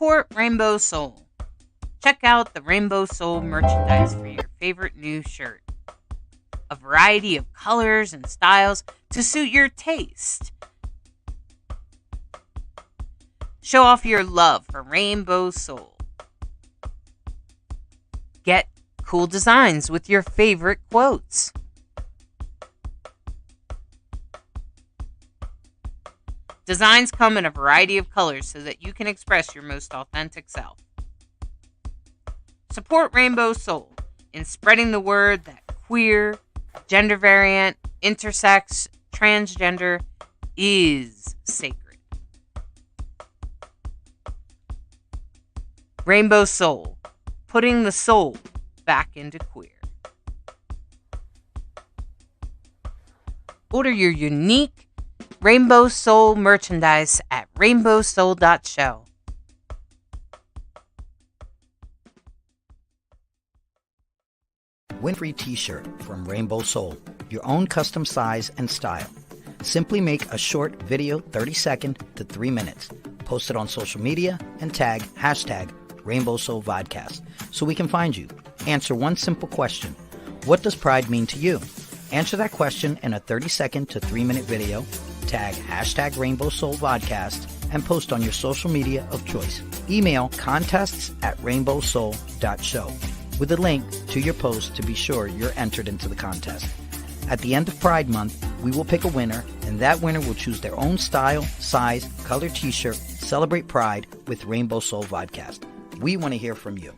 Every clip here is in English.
Support Rainbow Soul. Check out the Rainbow Soul merchandise for your favorite new shirt. A variety of colors and styles to suit your taste. Show off your love for Rainbow Soul. Get cool designs with your favorite quotes. Designs come in a variety of colors so that you can express your most authentic self. Support Rainbow Soul in spreading the word that queer, gender variant, intersex, transgender is sacred. Rainbow Soul, putting the soul back into queer. Order your unique Rainbow Soul merchandise at rainbowsoul.show. Win-free t-shirt from Rainbow Soul, your own custom size and style. Simply make a short video, 30-second to 3 minutes. Post it on social media and tag #Rainbow Soul Vodcast so we can find you. Answer one simple question. What does pride mean to you? Answer that question in a 30-second to 3-minute video. Tag #Rainbow Soul Vodcast and post on your social media of choice. Email contests@rainbowsoul.show with a link to your post to be sure you're entered into the contest. At the end of Pride Month, we will pick a winner, and that winner will choose their own style, size, color t-shirt. Celebrate Pride with Rainbow Soul Vodcast. We want to hear from you.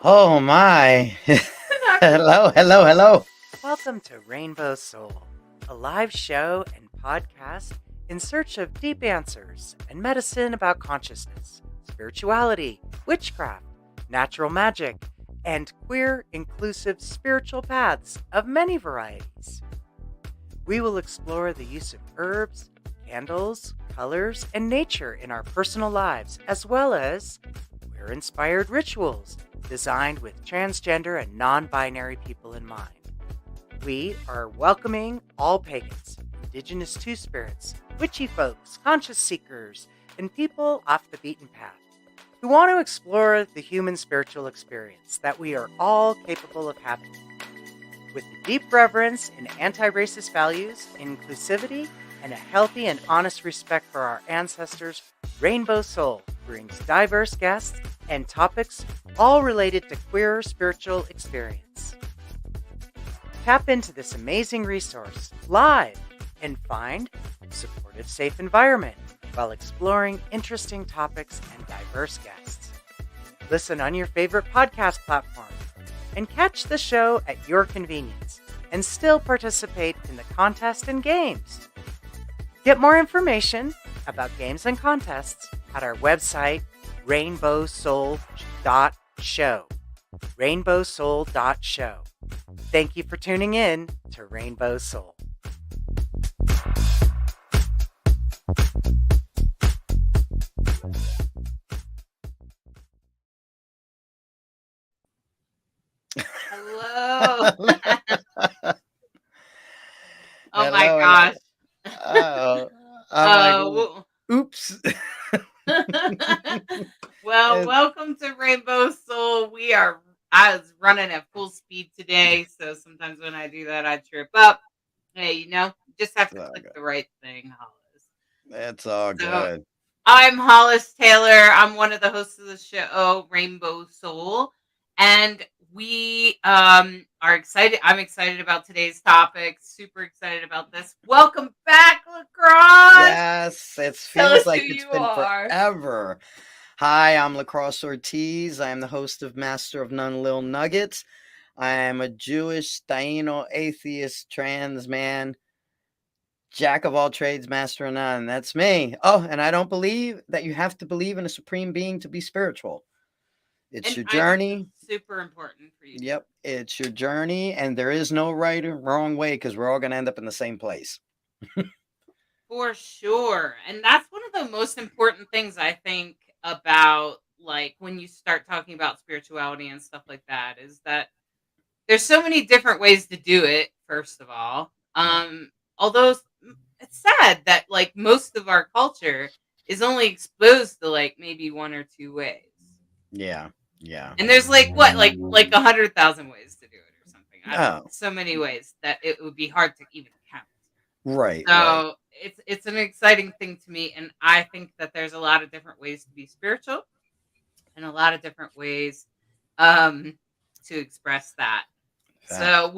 Oh my. Hello. Welcome to Rainbow Soul, a live show and podcast in search of deep answers and medicine about consciousness, spirituality, witchcraft, natural magic, and queer, inclusive spiritual paths of many varieties. We will explore the use of herbs, candles, colors, and nature in our personal lives, as well as queer-inspired rituals designed with transgender and non-binary people in mind. We are welcoming all pagans, indigenous two-spirits, witchy folks, conscious seekers, and people off the beaten path who want to explore the human spiritual experience that we are all capable of having. With a deep reverence in anti-racist values, inclusivity, and a healthy and honest respect for our ancestors, Rainbow Soul brings diverse guests and topics all related to queer spiritual experience. Tap into this amazing resource live and find a supportive, safe environment while exploring interesting topics and diverse guests. Listen on your favorite podcast platform and catch the show at your convenience and still participate in the contest and games. Get more information about games and contests at our website, rainbowsoul.show. rainbowsoul.show. Thank you for tuning in to Rainbow Soul. Hello. Oh my Hello. gosh. Oh, I'm like, oops. Well, It's- welcome to Rainbow Soul. I was running at full speed today, so sometimes when I do that, I trip up. Hey, you just have to Oh, click God. the right thing, Hollis. It's all So, good. I'm Hollis Taylor. I'm one of the hosts of the show, Rainbow Soul. And we are excited. I'm excited about today's topic. Super excited about this. Welcome back, Lacrosse. Yes, it Tell feels us like who it's you been are. forever. Hi, I'm Lacrosse Ortiz. I am the host of Master of None Lil Nuggets. I am a Jewish, Taino, atheist, trans man, jack of all trades, master of none. That's me. Oh, and I don't believe that you have to believe in a supreme being to be spiritual. It's And your I think journey. that's super important for you. Yep, it's your journey, and there is no right or wrong way because we're all going to end up in the same place. For sure. And that's one of the most important things I think about, like, when you start talking about spirituality and stuff like that, is that there's so many different ways to do it, first of all. Although it's sad that like most of our culture is only exposed to like maybe one or two ways. Yeah. Yeah. And there's like what, like 100,000 ways to do it or something. I don't know. Oh, So many ways that it would be hard to even count. right. Right. So it's an exciting thing to me, and I think that there's a lot of different ways to be spiritual, and a lot of different ways um, to express that. So,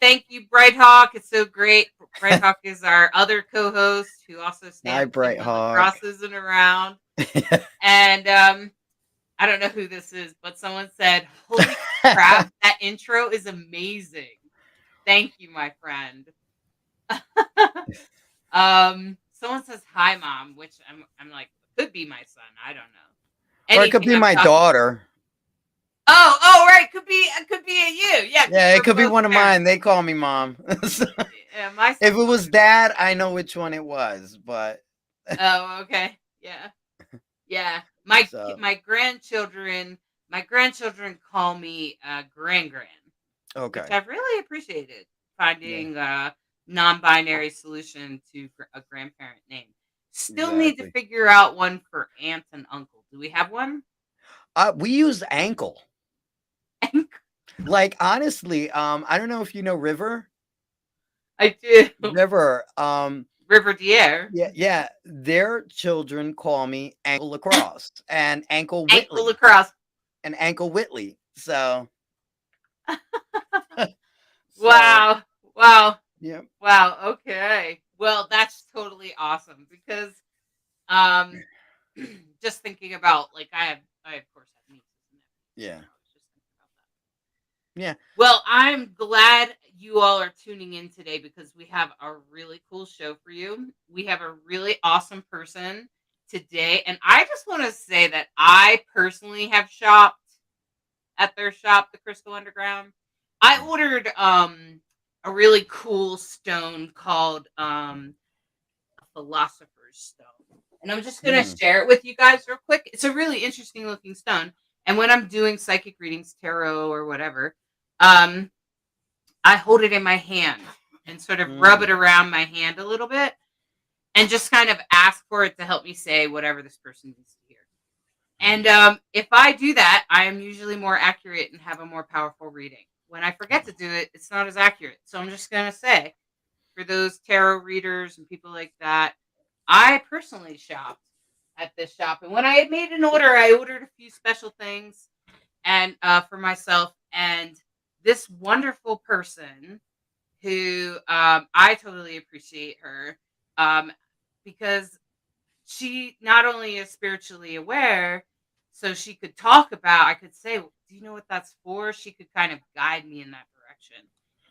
thank you, Bright Hawk. It's so great. Bright Hawk is our other co-host who also Hi, stands in Bright when Hawk. Lacrosse isn't around. And I don't know who this is, but someone said, "Holy crap, that intro is amazing." Thank you, my friend. Someone says hi, mom, which I'm like, could be my son. I don't know. Or it could be I'm my talking- daughter. Oh, right. Could be a you. Yeah. Yeah, we're it could be both one of parents. mine. They call me mom. So, Yeah, my if it son- was dad, I know which one it was, but Oh, okay. Yeah. Yeah. My So- my grandchildren call me grand, okay. which I've really appreciated finding a non-binary solution to a grandparent name. Still need to Exactly. figure out one for aunt and uncle. Do we have one? We use ankle. Like honestly, I don't know if you know River. I do. River, River Dier. yeah, their children call me Ankle Lacrosse and Ankle Whitley. Ankle lacrosse. And Ankle Whitley. So, Wow. Yeah. Wow. Okay. Well, that's totally awesome because just thinking about like I of course have nieces and nephews. Yeah. I was just thinking about that. Yeah. Well, I'm glad you all are tuning in today because we have a really cool show for you. We have a really awesome person today, and I just want to say that I personally have shopped at their shop, the Crystal Underground. I ordered a really cool stone called a philosopher's stone. And I'm just going to share it with you guys real quick. It's a really interesting looking stone. And when I'm doing psychic readings, tarot or whatever, I hold it in my hand and sort of rub it around my hand a little bit and just kind of ask for it to help me say whatever this person needs to hear. And if I do that, I am usually more accurate and have a more powerful reading. When I forget to do it, it's not as accurate. So I'm just going to say, for those tarot readers and people like that, I personally shopped at this shop. And when I had made an order, I ordered a few special things and for myself. And this wonderful person who I totally appreciate her because she not only is spiritually aware, so she could talk about, I could say, do you know what that's for? She could kind of guide me in that direction,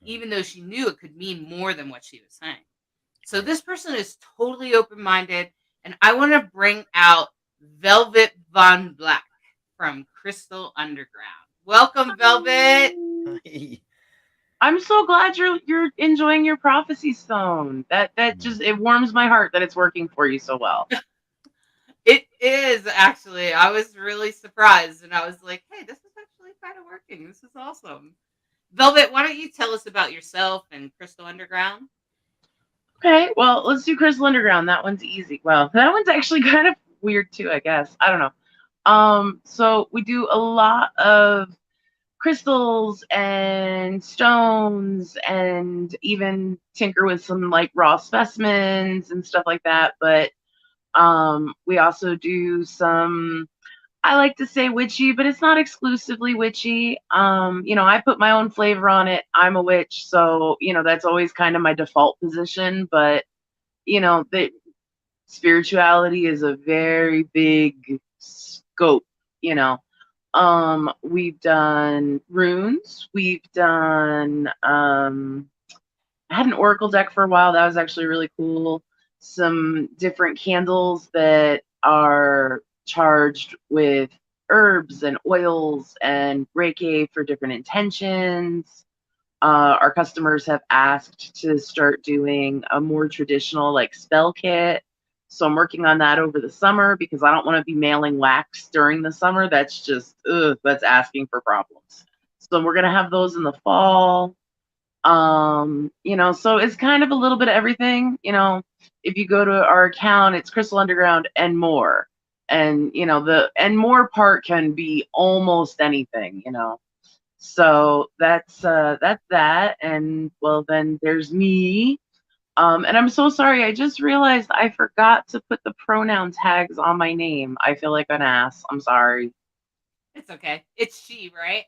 even though she knew it could mean more than what she was saying. So this person is totally open-minded, and I want to bring out Velvet Von Black from Crystal Underground. Welcome, Velvet. I'm so glad you're enjoying your prophecy stone. That just it warms my heart that it's working for you so well. It is actually. I was really surprised, and I was like, "Hey, this is actually kind of working. This is awesome." Velvet, why don't you tell us about yourself and Crystal Underground? Okay, well, let's do Crystal Underground. That one's easy. Well, that one's actually kind of weird too, I guess. I don't know. So we do a lot of crystals and stones and even tinker with some like raw specimens and stuff like that. But we also do some, I like to say witchy, but it's not exclusively witchy. I put my own flavor on it. I'm a witch, so that's always kind of my default position. But that spirituality is a very big scope. We've done runes. We've done. I had an oracle deck for a while. That was actually really cool. Some different candles that are charged with herbs and oils and Reiki for different intentions. Our customers have asked to start doing a more traditional like spell kit. So I'm working on that over the summer because I don't want to be mailing wax during the summer. That's just, that's asking for problems. So we're going to have those in the fall. So it's kind of a little bit of everything. If you go to our account, it's Crystal Underground and more. And the and more part can be almost anything. So that's that. And well, then there's me. And I'm so sorry. I just realized I forgot to put the pronoun tags on my name. I feel like an ass. I'm sorry. It's okay. It's she, right?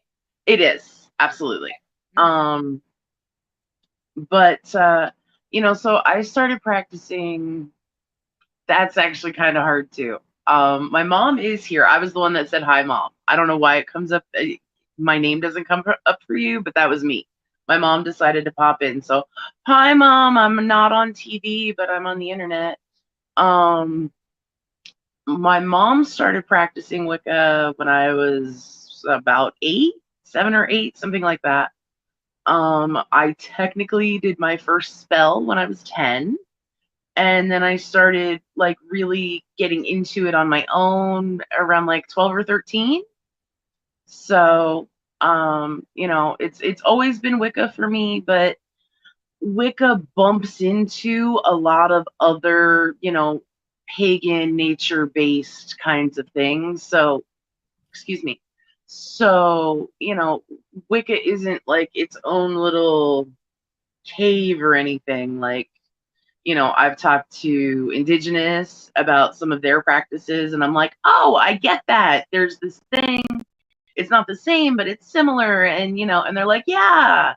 It is absolutely. Mhm. But so I started practicing. That's actually kind of hard too. My mom is here. I was the one that said hi, mom. I don't know why it comes up. My name doesn't come up for you, but that was me. My mom decided to pop in. So, hi, mom. I'm not on TV, but I'm on the internet. Um, my mom started practicing Wicca when I was about 8, 7 or 8, something like that. I technically did my first spell when I was 10. And then I started like really getting into it on my own around like 12 or 13. So, it's always been Wicca for me, but Wicca bumps into a lot of other, pagan nature based kinds of things. So, excuse me. So, Wicca isn't like its own little cave or anything. Like, I've talked to Indigenous about some of their practices, and I'm like, oh, I get that. There's this thing. It's not the same, but it's similar. And they're like, yeah.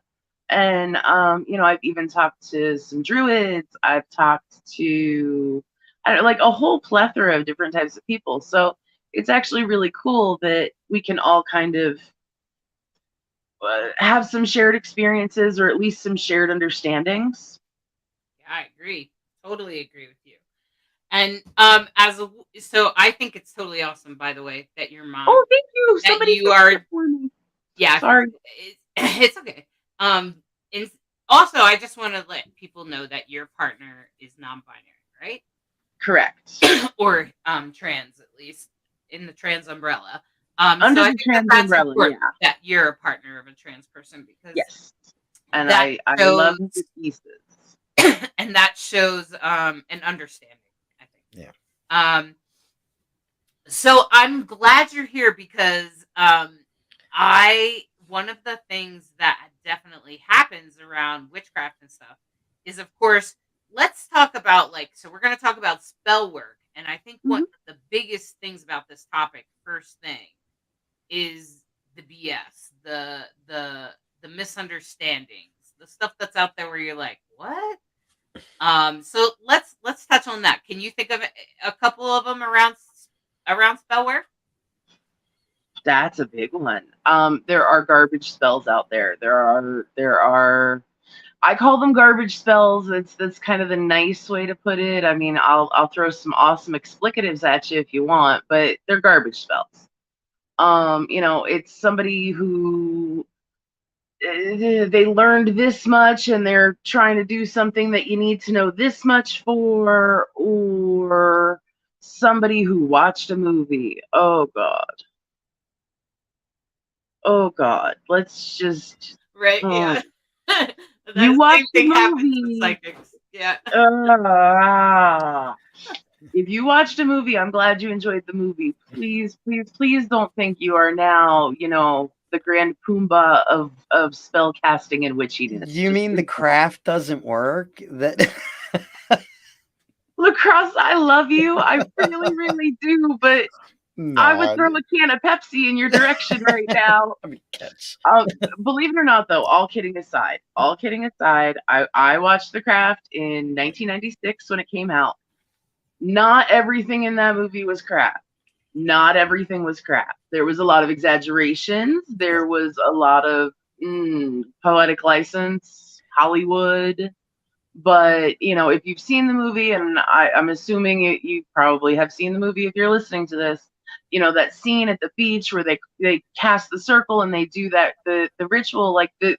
And, I've even talked to some Druids. I've talked to, I don't know, like a whole plethora of different types of people. So it's actually really cool that we can all kind of have some shared experiences or at least some shared understandings. Yeah, I agree. Totally agree with you. And so I think it's totally awesome, by the way, that your mom Oh, thank you. that Somebody you fixed are it for me. yeah, Sorry. it's okay. And also I just want to let people know that your partner is non-binary, right? Correct. Or trans, at least in the trans umbrella. So Under I the think that trans that's umbrella, important yeah. that you're a partner of a trans person because Yes. And that I shows love the pieces. and that shows an understanding, I think. Yeah. So I'm glad you're here because I one of the things that definitely happens around witchcraft and stuff is, of course, let's talk about so we're going to talk about spell work, and I think one Mhm. of the biggest things about this topic, first thing, is the BS, the misunderstandings, the stuff that's out there where you're like, what? So let's touch on that. Can you think of a couple of them around spell work? That's a big one. There are garbage spells out there. There are I call them garbage spells. That's kind of the nice way to put it. I mean, I'll throw some awesome explicatives at you if you want, but they're garbage spells. It's somebody who they learned this much and they're trying to do something that you need to know this much for, or somebody who watched a movie. Oh god, let's just Right, uh, yeah. That you same watched the thing happens with movie. psychics. Yeah. uh, if you watched a movie, I'm glad you enjoyed the movie. Please, please, please don't think you are now, the grand Pumbaa of spell casting and witchiness. You Just mean the please don't. craft doesn't work? That Lacrosse, I love you. I really, really do, but I would no, throw a can of Pepsi in your direction right now. I mean, catch. Um, Believe it or not, though, all kidding aside, I watched The Craft in 1996 when it came out. Not everything in that movie was crap. Not everything was crap. There was a lot of exaggerations. There was a lot of poetic license, Hollywood. But if you've seen the movie, and I'm assuming you probably have seen the movie if you're listening to this, that scene at the beach where they cast the circle and they do that the ritual, like the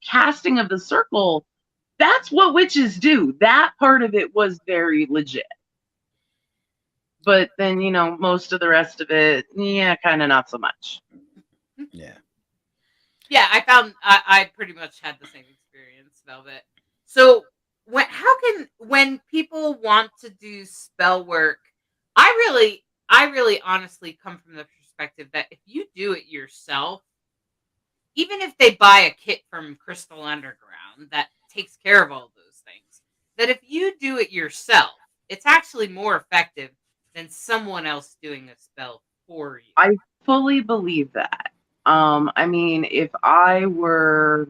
casting of the circle. That's what witches do. That part of it was very legit. But then most of the rest of it, yeah, kind of not so much. Yeah. Yeah, I pretty much had the same experience, Velvet. So when people want to do spell work, I really honestly come from the perspective that if you do it yourself, even if they buy a kit from Crystal Underground that takes care of all those things, that if you do it yourself, it's actually more effective than someone else doing a spell for you. I fully believe that. I mean, if I were,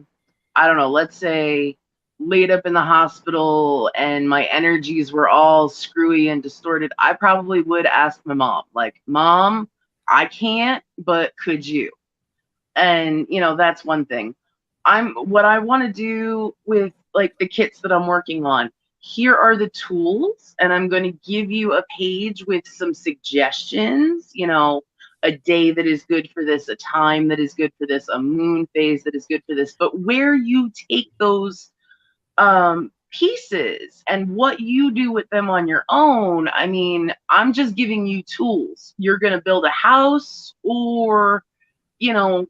I don't know, let's say laid up in the hospital and my energies were all screwy and distorted, I probably would ask my mom, like, Mom, I can't, but could you? And that's one thing. What I want to do with like the kits that I'm working on, here are the tools, and I'm going to give you a page with some suggestions, a day that is good for this, a time that is good for this, a moon phase that is good for this. But where you take those pieces and what you do with them on your own, I mean, I'm just giving you tools. You're going to build a house or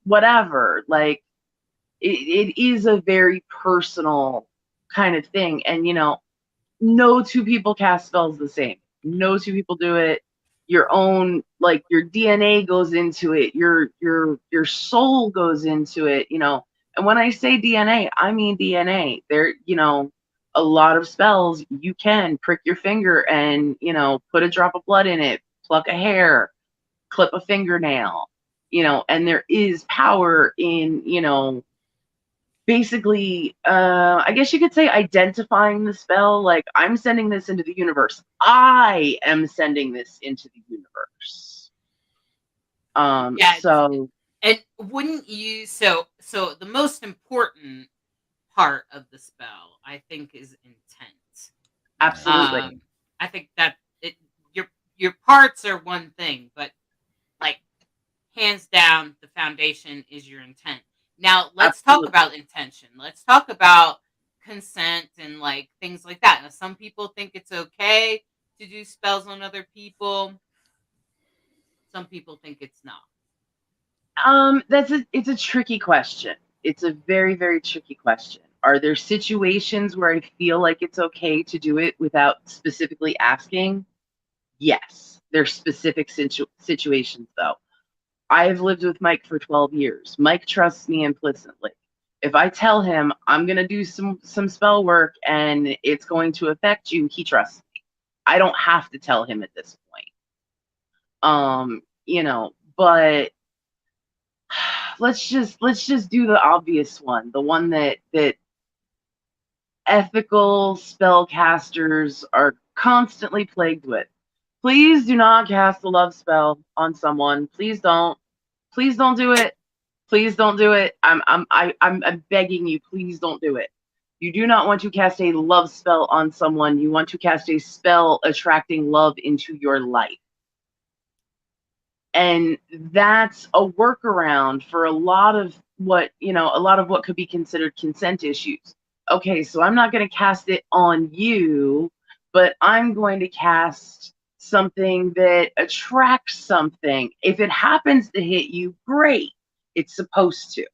whatever. Like it is a very personal kind of thing. And no two people cast spells the same. No two people do it. Your own, like, your DNA goes into it, your soul goes into it, and when I say DNA, I mean DNA. There, a lot of spells you can prick your finger and put a drop of blood in it, pluck a hair, clip a fingernail, and there is power in basically, I guess you could say identifying the spell. Like, I'm sending this into the universe. I am sending this into the universe. Yeah, So and wouldn't you so the most important part of the spell, I think, is intent. absolutely. I think that your parts are one thing, but like hands down, the foundation is your intent. Now, let's talk Absolutely. about intention. Let's talk about consent and like things like that. Now, some people think it's okay to do spells on other people. Some people think it's not. It's a tricky question. It's a very, very tricky question. Are there situations where I feel like it's okay to do it without specifically asking? Yes. There's specific situations though. I've lived with Mike for 12 years. Mike trusts me implicitly. If I tell him I'm going to do some spell work and it's going to affect you, he trusts me. I don't have to tell him at this point. But let's just do the obvious one, the one that ethical spellcasters are constantly plagued with. Please do not cast a love spell on someone. Please don't. Please don't do it. Please don't do it. I'm begging you. Please don't do it. You do not want to cast a love spell on someone. You want to cast a spell attracting love into your life. And that's a workaround for a lot of what could be considered consent issues. Okay, so I'm not going to cast it on you, but I'm going to cast something that attracts something. If it happens to hit you, great. It's supposed to.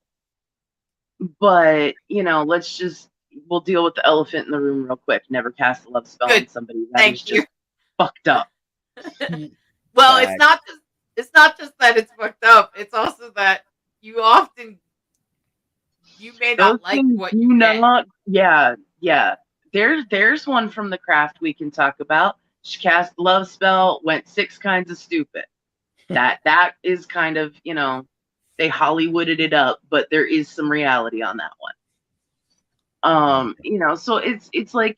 But, we'll deal with the elephant in the room real quick. Never cast a love spell on somebody. That is just fucked up. Well, it's not just that it's fucked up. It's also that you may not like what you get. Yeah. There's one from the craft we can talk about. She cast love spell, went 6 kinds of stupid. That is kind of, they Hollywooded it up, but there is some reality on that one. So it's like,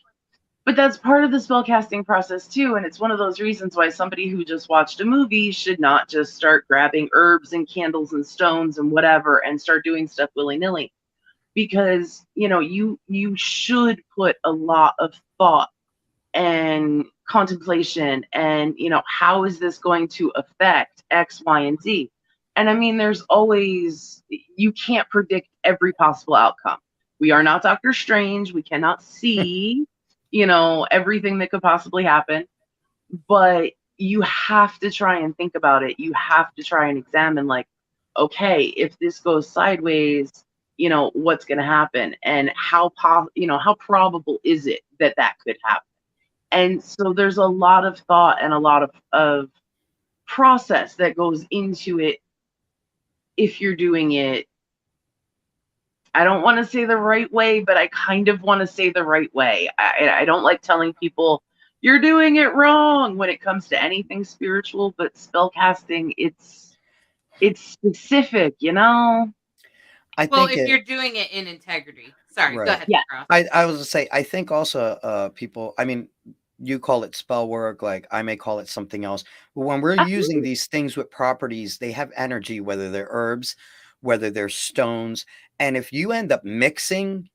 but that's part of the spellcasting process too, and it's one of those reasons why somebody who just watched a movie should not just start grabbing herbs and candles and stones and whatever and start doing stuff willy-nilly. Because, you should put a lot of thought and contemplation and, how is this going to affect X, Y, and Z? And I mean, you can't predict every possible outcome. We are not Doctor Strange. We cannot see, everything that could possibly happen. But you have to try and think about it. You have to try and examine, like, okay, if this goes sideways, what's going to happen, and how probable is it that could happen. And so there's a lot of thought and a lot of process that goes into it if you're doing it, I don't want to say the right way, but I kind of want to say the right way. I don't like telling people you're doing it wrong when it comes to anything spiritual, but spell casting, it's specific, I Well, think if you're doing it in integrity. Sorry, go Right. ahead, Yeah. Ross. I was gonna say, I think also people, I mean, you call it spell work, like I may call it something else. But when we're using Absolutely. these things with properties, they have energy, whether they're herbs, whether they're stones. And if you end up mixing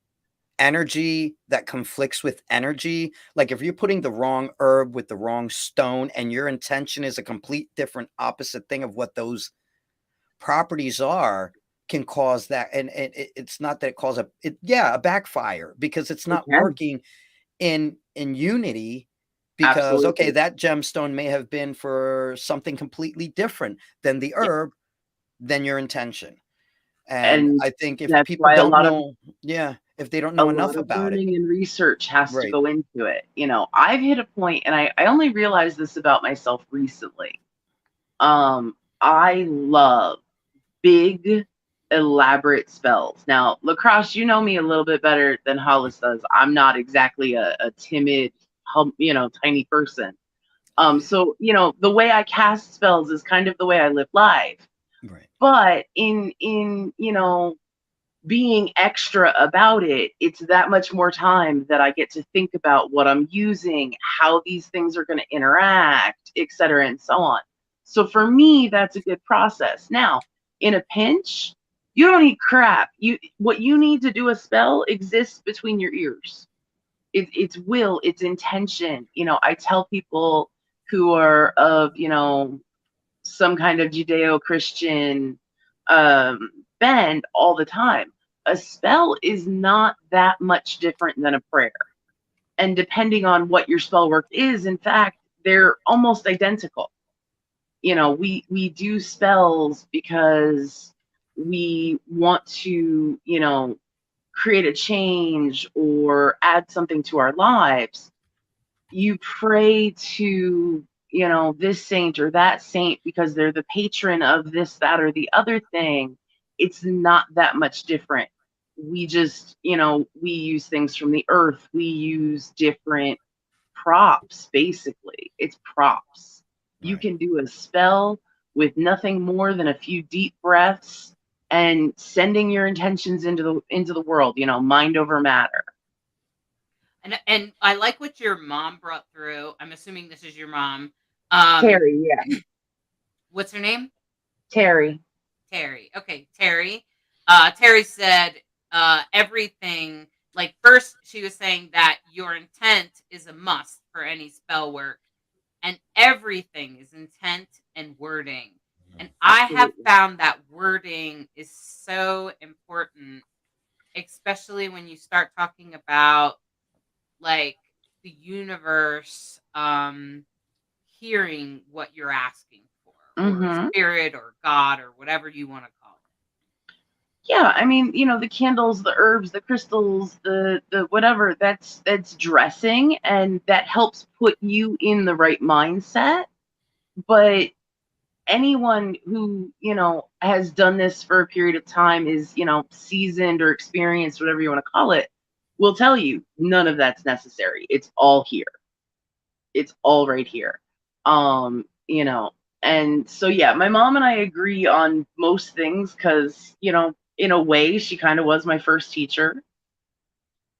energy that conflicts with energy, like if you're putting the wrong herb with the wrong stone and your intention is a complete different opposite thing of what those properties are, can cause that. And it's not that it causes a backfire, because it's not can. working in unity, because okay, Absolutely. that gemstone may have been for something completely different than the herb, than your intention. And And I think if that's people why don't know, if they don't a know lot enough of about it, learning and research has to right, go into it. I've hit a point, and I only realized this about myself recently. I love big, elaborate spells. Now, Lacrosse, you know me a little bit better than Hollis does. I'm not exactly a timid, tiny person. So, the way I cast spells is kind of the way I live life. right, But in being extra about it, it's that much more time that I get to think about what I'm using, how these things are going to interact, et cetera, and so on. So for me, that's a good process. Now, in a pinch, you don't need crap. What you need to do a spell exists between your ears. It's will, it's intention. I tell people who are of, some kind of Judeo-Christian bend all the time. A spell is not that much different than a prayer. And depending on what your spell work is, in fact, they're almost identical. We do spells because we want to, create a change or add something to our lives. You pray to, this saint or that saint because they're the patron of this, that, or the other thing. It's not that much different. We just, we use things from the earth. We use different props, basically. It's props. You right. can do a spell with nothing more than a few deep breaths and sending your intentions into the world, mind over matter. And I like what your mom brought through. I'm assuming this is your mom. Terry, yeah. What's her name? Terry. Terry. Okay, Terry. Terry said everything. Like first, she was saying that your intent is a must for any spell work, and everything is intent and wording. And I have Absolutely. found that wording is so important, especially when you start talking about like the universe hearing what you're asking for, or spirit or God or whatever you want to call it. Yeah, I mean, the candles, the herbs, the crystals, the whatever, that's dressing, and that helps put you in the right mindset. But anyone who, has done this for a period of time, is, seasoned or experienced, whatever you want to call it, will tell you none of that's necessary. It's all here. It's all right here. And so yeah, my mom and I agree on most things because, in a way, she kind of was my first teacher.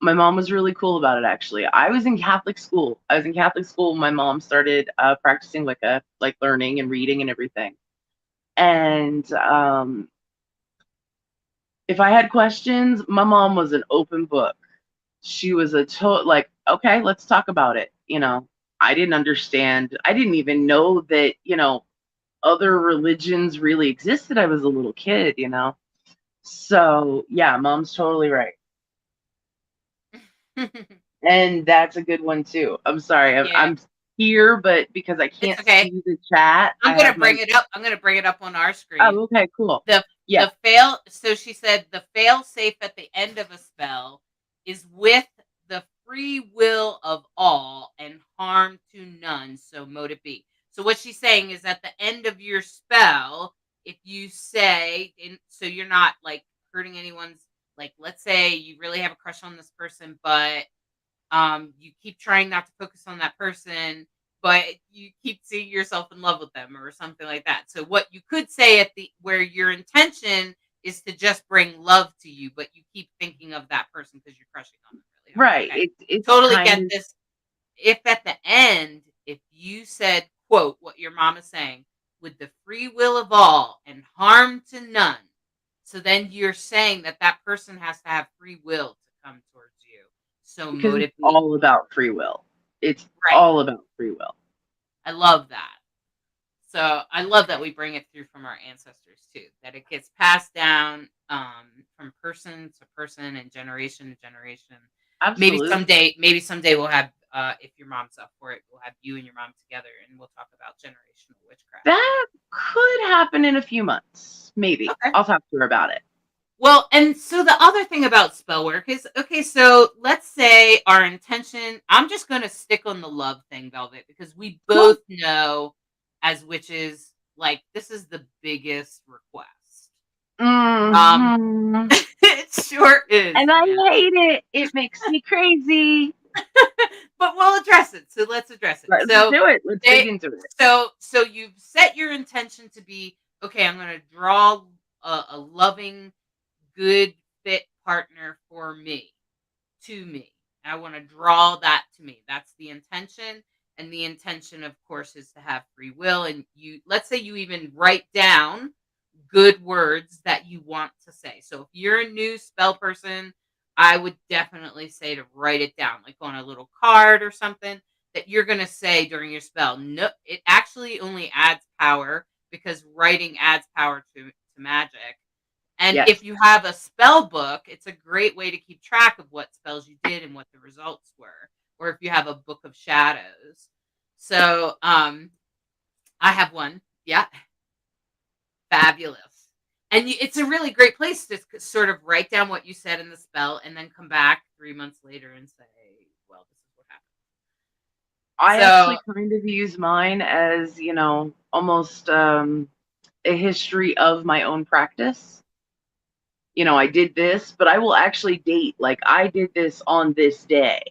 My mom was really cool about it, actually. I was in Catholic school. My mom started practicing Wicca, like learning and reading and everything. And if I had questions, my mom was an open book. She was like, okay, let's talk about it. I didn't understand. I didn't even know that, other religions really existed. I was a little kid, So yeah, mom's totally right. And that's a good one too. I'm sorry. I'm here, but because I can't see the chat, I'm gonna bring it up. I'm gonna bring it up on our screen. Oh, okay, cool. The Yeah. So she said the fail safe at the end of a spell is with the free will of all and harm to none, so mote it be. So what she's saying is at the end of your spell, if you say, so you're not like hurting anyone's, like let's say you really have a crush on this person, but you keep trying not to focus on that person, but you keep seeing yourself in love with them or something like that. So what you could say at the where your intention is to just bring love to you, but you keep thinking of that person because you're crushing on them really hard. Right. Okay. It's Totally kind get of, this. If at the end, if you said, quote, what your mom is saying, with the free will of all and harm to none. So then you're saying that that person has to have free will to come towards you. So because it's motivate. all about free will. It's Right. all about free will. I love that. So I love that we bring it through from our ancestors too. That it gets passed down from person to person and generation to generation. Absolutely. Maybe someday we'll have, if your mom's up for it, we'll have you and your mom together and we'll talk about generational witchcraft. That could happen in a few months. Maybe. Okay. I'll talk to her about it. Well, and so the other thing about spell work is, okay, so let's say our intention, I'm just going to stick on the love thing, Velvet, because we both know as witches, like, this is the biggest request. Mm-hmm. It sure is. And I hate it. It makes me crazy. But we'll address it. So let's address it. Let's So do it. Let's dig into it. So you've set your intention to be, okay, I'm going to draw a loving, good fit partner for me, to me. I want to draw that to me. That's the intention. And the intention, of course, is to have free will. And let's say you even write down good words that you want to say. So if you're a new spell person, I would definitely say to write it down, like on a little card or something that you're going to say during your spell. No, it actually only adds power because writing adds power to magic. And Yes. if you have a spell book, it's a great way to keep track of what spells you did and what the results were. Or if you have a book of shadows. So I have one. Yeah. Fabulous. And it's a really great place to sort of write down what you said in the spell and then come back 3 months later and say, well, this is what happened. I actually kind of use mine as, almost a history of my own practice. I did this, but I will actually date, like, I did this on this day.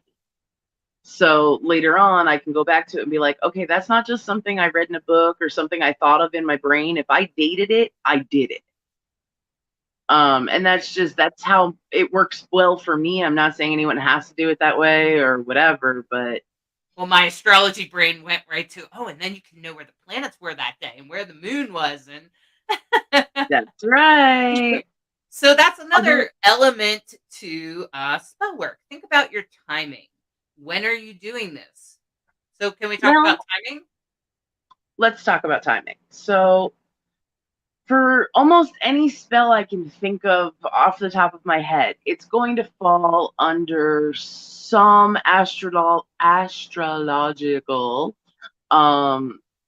So later on, I can go back to it and be like, okay, that's not just something I read in a book or something I thought of in my brain. If I dated it, I did it. And that's how it works well for me. I'm not saying anyone has to do it that way or whatever, but. Well, my astrology brain went right to, and then you can know where the planets were that day and where the moon was. And that's right. So that's another element to spell work. Think about your timing. When are you doing this? So can we talk about timing? Let's talk about timing. So for almost any spell I can think of off the top of my head, it's going to fall under some astrological,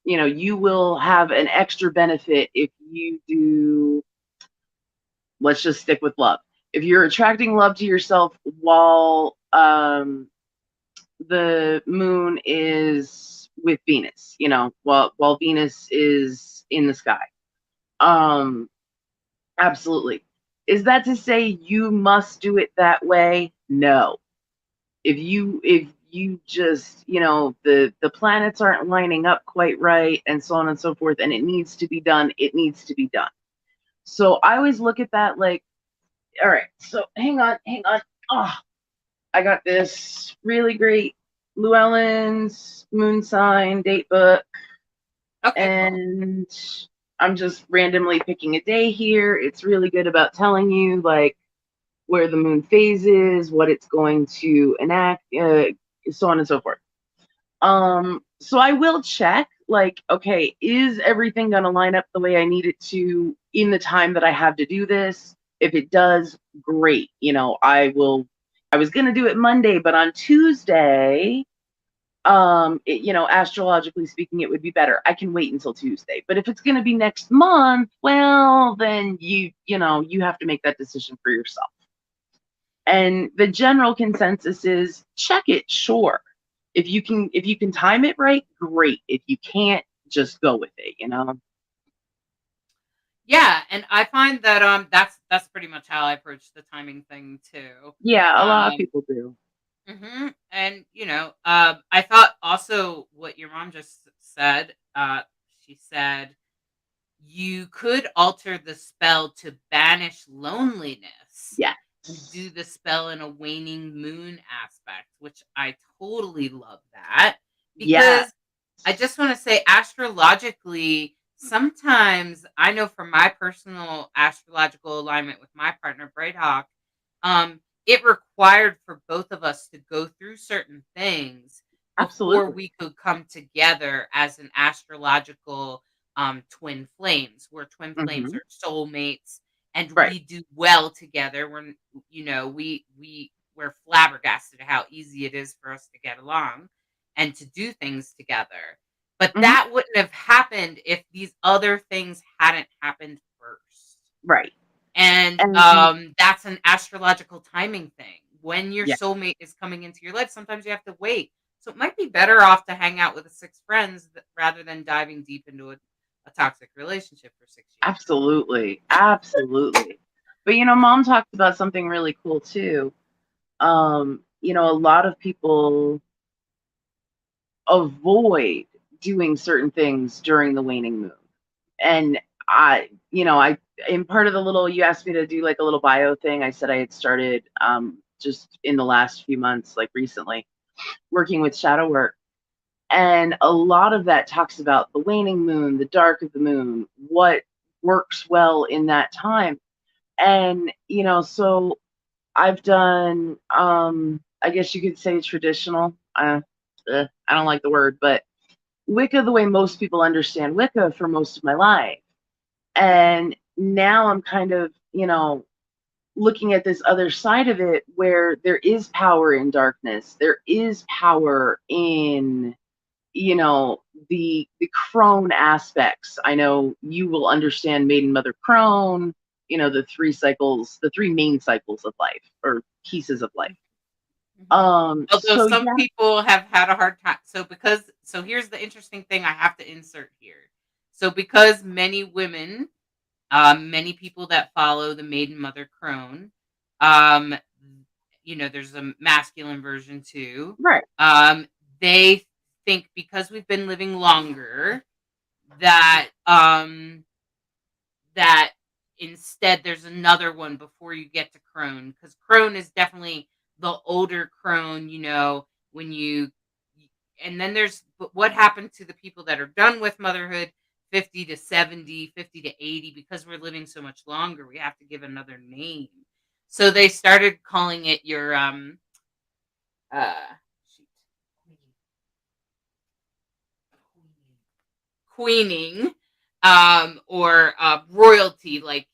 you will have an extra benefit if you do, let's just stick with love. If you're attracting love to yourself while the moon is with Venus, while Venus is in the sky. Absolutely. Is that to say you must do it that way? No. If you just, the planets aren't lining up quite right and so on and so forth, and it needs to be done, it needs to be done. So I always look at that like, all right, so hang on. Oh, I got this really great Llewellyn's moon sign date book. Okay. And I'm just randomly picking a day here. It's really good about telling you like where the moon phase is, what it's going to enact, so on and so forth. So I will check like, okay, is everything going to line up the way I need it to in the time that I have to do this? If it does, great. I was going to do it Monday, but on Tuesday, astrologically speaking, it would be better. I can wait until Tuesday. But if it's going to be next month, well, then you have to make that decision for yourself. And the general consensus is check it, sure. If you can time it right, great. If you can't, just go with it, Yeah, and I find that that's pretty much how I approach the timing thing too. Yeah, a lot of Um people do. and I thought also what your mom just said, she said you could alter the spell to banish loneliness Yeah. and do the spell in a waning moon aspect, which I totally love that Yeah. because I just want to say astrologically, sometimes I know from my personal astrological alignment with my partner, Bright Hawk, it required for both of us to go through certain things before Absolutely. we could come together as an astrological twin flames. Where twin flames Hmm. are soulmates and Right. we do well together. We're flabbergasted at how easy it is for us to get along and to do things together. But Hmm. that wouldn't have happened if these other things hadn't happened first. Right. And And that's an astrological timing thing. When your yeah, soulmate is coming into your life, sometimes you have to wait. So it might be better off to hang out with the six friends rather than diving deep into a toxic relationship for 6 years. absolutely. Absolutely. But mom talked about something really cool too. A lot of people avoid doing certain things during the waning moon. And I in part of the little, you asked me to do like a little bio thing. I said I had started just in the last few months, like recently, working with shadow work. And a lot of that talks about the waning moon, the dark of the moon, what works well in that time. And so I've done I guess you could say traditional. I don't like the word, but Wicca the way most people understand Wicca for most of my life. And now I'm kind of, looking at this other side of it where there is power in darkness. There is power in, the crone aspects. I know you will understand maiden, mother, crone, the three main cycles of life or pieces of life. Mhm. Although So some yeah. people have had a hard time. So here's the interesting thing I have to insert here. So because many women, many people that follow the maiden mother crone, um, there's a masculine version too. Right. They think because we've been living longer that that instead there's another one before you get to crone, because crone is definitely the older crone, when you and then there's but what happened to the people that are done with motherhood, 50 to 70, 50 to 80, because we're living so much longer, we have to give another name. So they started calling it your uh shoot, queening, or royalty, like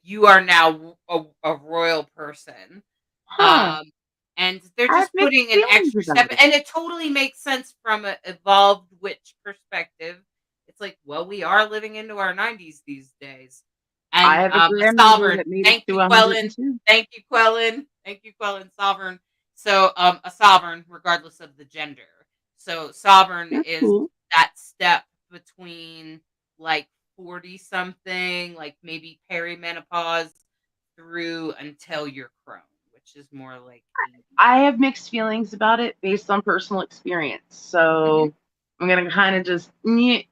you are now a royal person. Huh. um and they're I have just mixed putting an feelings extra about step, it. and it totally makes sense from an evolved witch perspective. It's like, well, we are living into our 90s these days. I And have a a grandmother sovereign, that made it thank to you, Quellen, 102. sovereign. So a sovereign regardless of the gender. So sovereign That's is cool. that step between like 40 something, like maybe perimenopause, through until you're crone, which is more like 80. I have mixed feelings about it based on personal experience. Mhm. So I'm gonna kind of just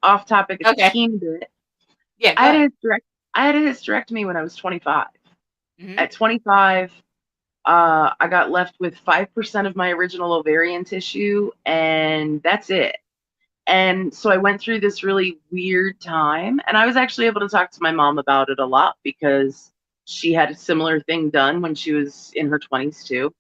off topic a Okay. teeny bit. Yeah, I go had a ahead. I had a hysterectomy when I was 25. Mhm. At 25, I got left with 5% of my original ovarian tissue, and that's it. And so I went through this really weird time, and I was actually able to talk to my mom about it a lot because she had a similar thing done when she was in her 20s too.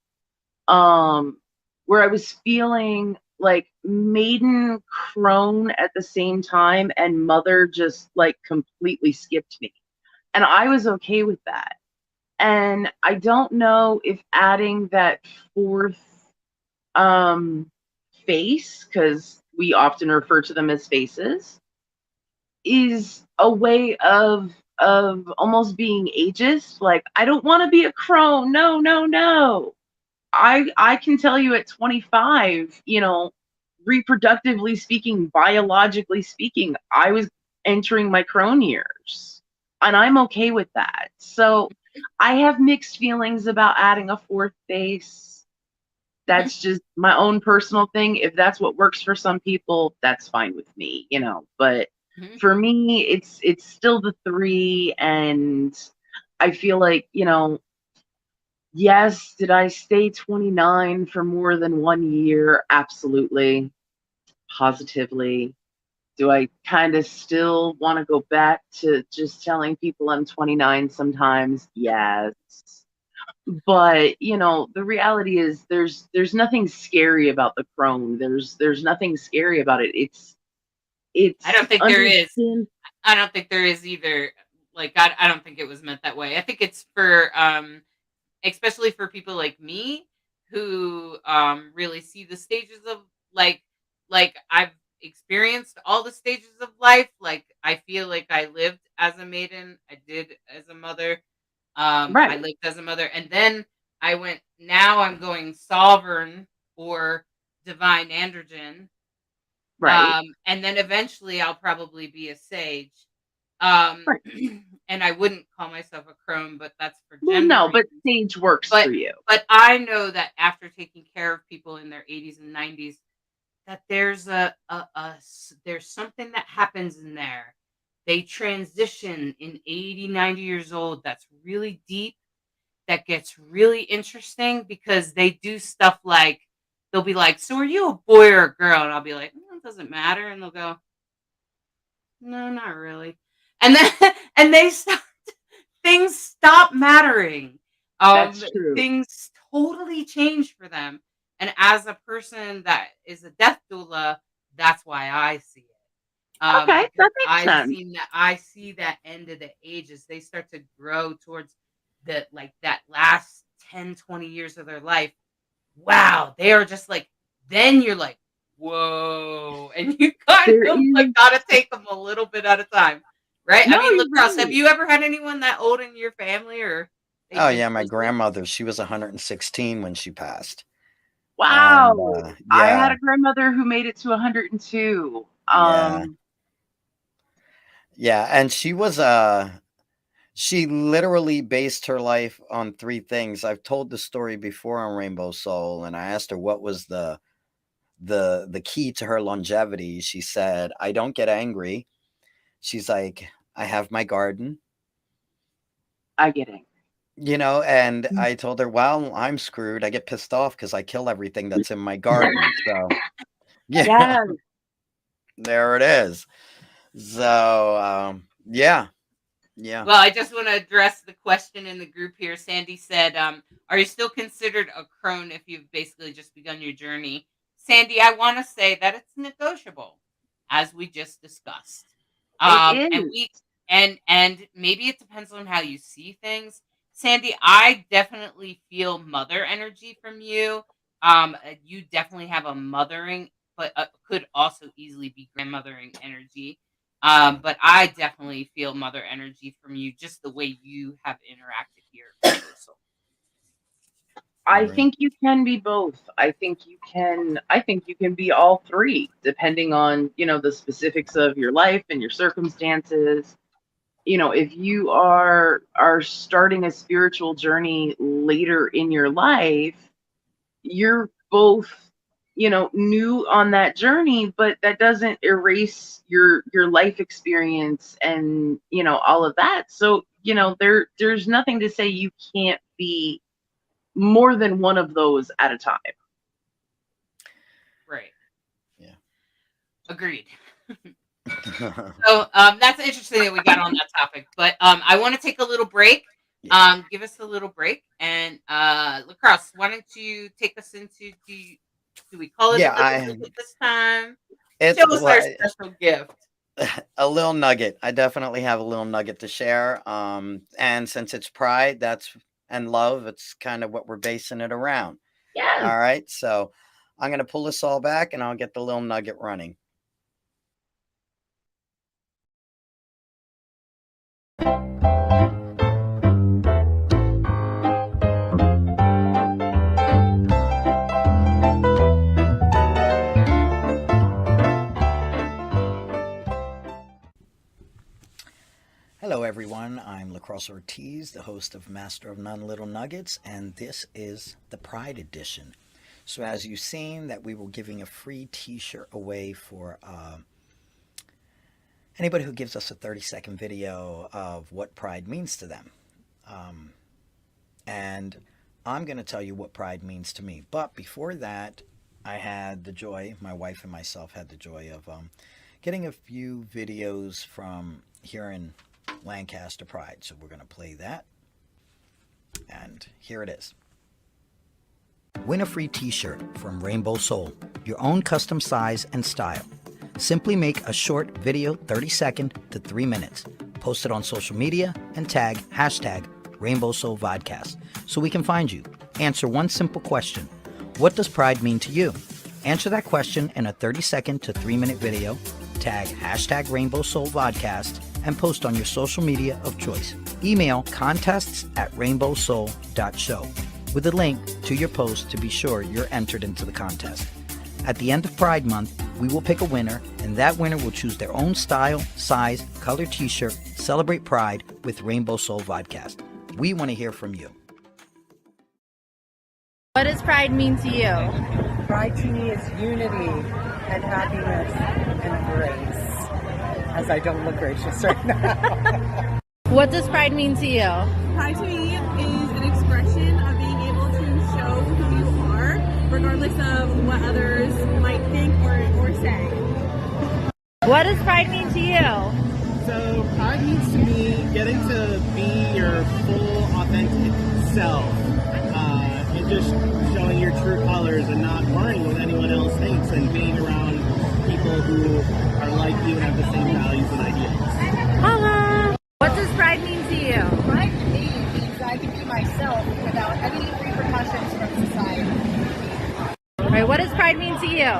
um where I was feeling like maiden crone at the same time and mother just like completely skipped me. And I was okay with that. And I don't know if adding that fourth um face, because we often refer to them as faces, is a way of almost being ageist. Like, I don't want to be a crone. No, no, no. I can tell you at 25, reproductively speaking, biologically speaking, I was entering my crone years, and I'm okay with that. So I have mixed feelings about adding a fourth face. That's just my own personal thing. If that's what works for some people, that's fine with me, But Mhm. for me, it's still the three, and I feel like, yes, did I stay 29 for more than 1 year? Absolutely. Positively. Do I kind of still want to go back to just telling people I'm 29 sometimes? Yes. But, the reality is there's nothing scary about the crone. There's nothing scary about it. I It's don't think there is. understand. I don't think there is either. Like, I don't think it was meant that way. I think it's for especially for people like me who really see the stages of, like I've experienced all the stages of life. Like, I feel like I lived as a maiden, I did as a mother, I Right, lived as a mother, and then now I'm going sovereign or divine androgen, right, and then eventually I'll probably be a sage. Um, right. and I wouldn't call myself a crone, but that's for Well, gender no, but reasons. stage works for But you. but I know that after taking care of people in their 80s and 90s, that there's there's something that happens in there. They transition in 80, 90 years old that's really deep, that gets really interesting, because they do stuff like, they'll be like, "So are you a boy or a girl?" And I'll be like, "It doesn't matter." And they'll go, "No, not really." And then and they stop, things stop mattering. That's true. Things totally change for them. And as a person that is a death doula, that's why I see it. Okay, Because that makes sense. I see that end of the ages. They start to grow towards that last 10, 20 years of their life. Wow, they are just like, then you're like, whoa. And you kind There of like is gotta take them a little bit at a time. Right? I no, mean, you're Lacrosse, have right. you ever had anyone that old in your family, or they Oh just yeah, my closely? grandmother, she was 116 when she passed. And Wow. I yeah, had a grandmother who made it to 102. yeah, yeah. And she literally based her life on three things. I've told the story before on Rainbow Soul, and I asked her what was the key to her longevity. She said, I don't get angry. She's like, I have my garden. I get it. And I told her, well, I'm screwed. I get pissed off because I kill everything that's in my garden. So, yeah, Yes. there it is. So, yeah, yeah. Well, I just want to address the question in the group here. Sandy said, "Are you still considered a crone if you've basically just begun your journey?" Sandy, I want to say that it's negotiable, as we just discussed. It And is. maybe it depends on how you see things. Sandy, I definitely feel mother energy from you. You definitely have a mothering, but could also easily be grandmothering energy. But I definitely feel mother energy from you, just the way you have interacted here at Rainbow Soul. I Right. think you can be both. I think you can be all three, depending on, the specifics of your life and your circumstances. If you are starting a spiritual journey later in your life, you're both, new on that journey, but that doesn't erase your life experience and, all of that. So, there's nothing to say you can't be more than one of those at a time. Right. Yeah. Agreed. So that's interesting that we got on that topic. But I want to take a little break. Yeah. Give us a little break. And Lacrosse, why don't you take us into, do we call it a Yeah, little nugget this time? it's Show us our well, special gift. a little nugget. I definitely have a little nugget to share. And since it's pride, and love, it's kind of what we're basing it around. Yes. All right. So, I'm going to pull this all back and I'll get the little nugget running. Hello everyone, I'm Lacrosse Ortiz, the host of Master of None Little Nuggets, and this is the Pride Edition. So as you've seen that we were giving a free t-shirt away for anybody who gives us a 30-second video of what Pride means to them. And I'm going to tell you what Pride means to me. But before that, I had the joy, my wife and myself had the joy of getting a few videos from here in Lancaster Pride. So we're going to play that. And here it is. Win a free t-shirt from Rainbow Soul, your own custom size and style. Simply make a short video, 30-second to 3 minutes. Post it on social media and tag hashtag Rainbow Soul Vodcast so we can find you. Answer one simple question. What does Pride mean to you? Answer that question in a 30-second to 3-minute video. Tag hashtag Rainbow Soul Vodcast and post on your social media of choice. Email contests@rainbowsoul.show with a link to your post to be sure you're entered into the contest. At the end of Pride Month, we will pick a winner, and that winner will choose their own style, size, color t-shirt. Celebrate Pride with Rainbow Soul Vodcast. We want to hear from you. What does Pride mean to you? Pride to me is unity and happiness and grace. As I don't look gracious right now. What does Pride mean to you? Pride to me is an expression of being able to show who you are, regardless of what others might think or say. What does Pride mean to you? So Pride means to me getting to be your full, authentic self, and just showing your true colors and not worrying what anyone else thinks, and being around people who are like you and have the same values and ideals. Hello. What does Pride mean to you? Pride to me means I can be myself without any repercussions from society. All right, what does Pride mean to you?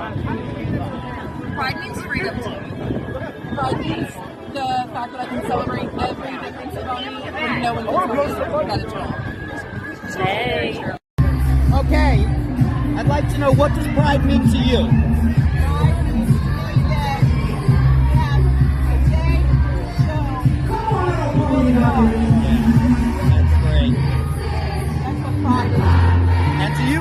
Pride means freedom to me. Pride means the fact that I can celebrate every difference about me and no one can that at all. Hey. Okay, I'd like to know, what does Pride mean to you? Pride means to me that we have a day to show who we are. That's great. That's what pride is. And to you?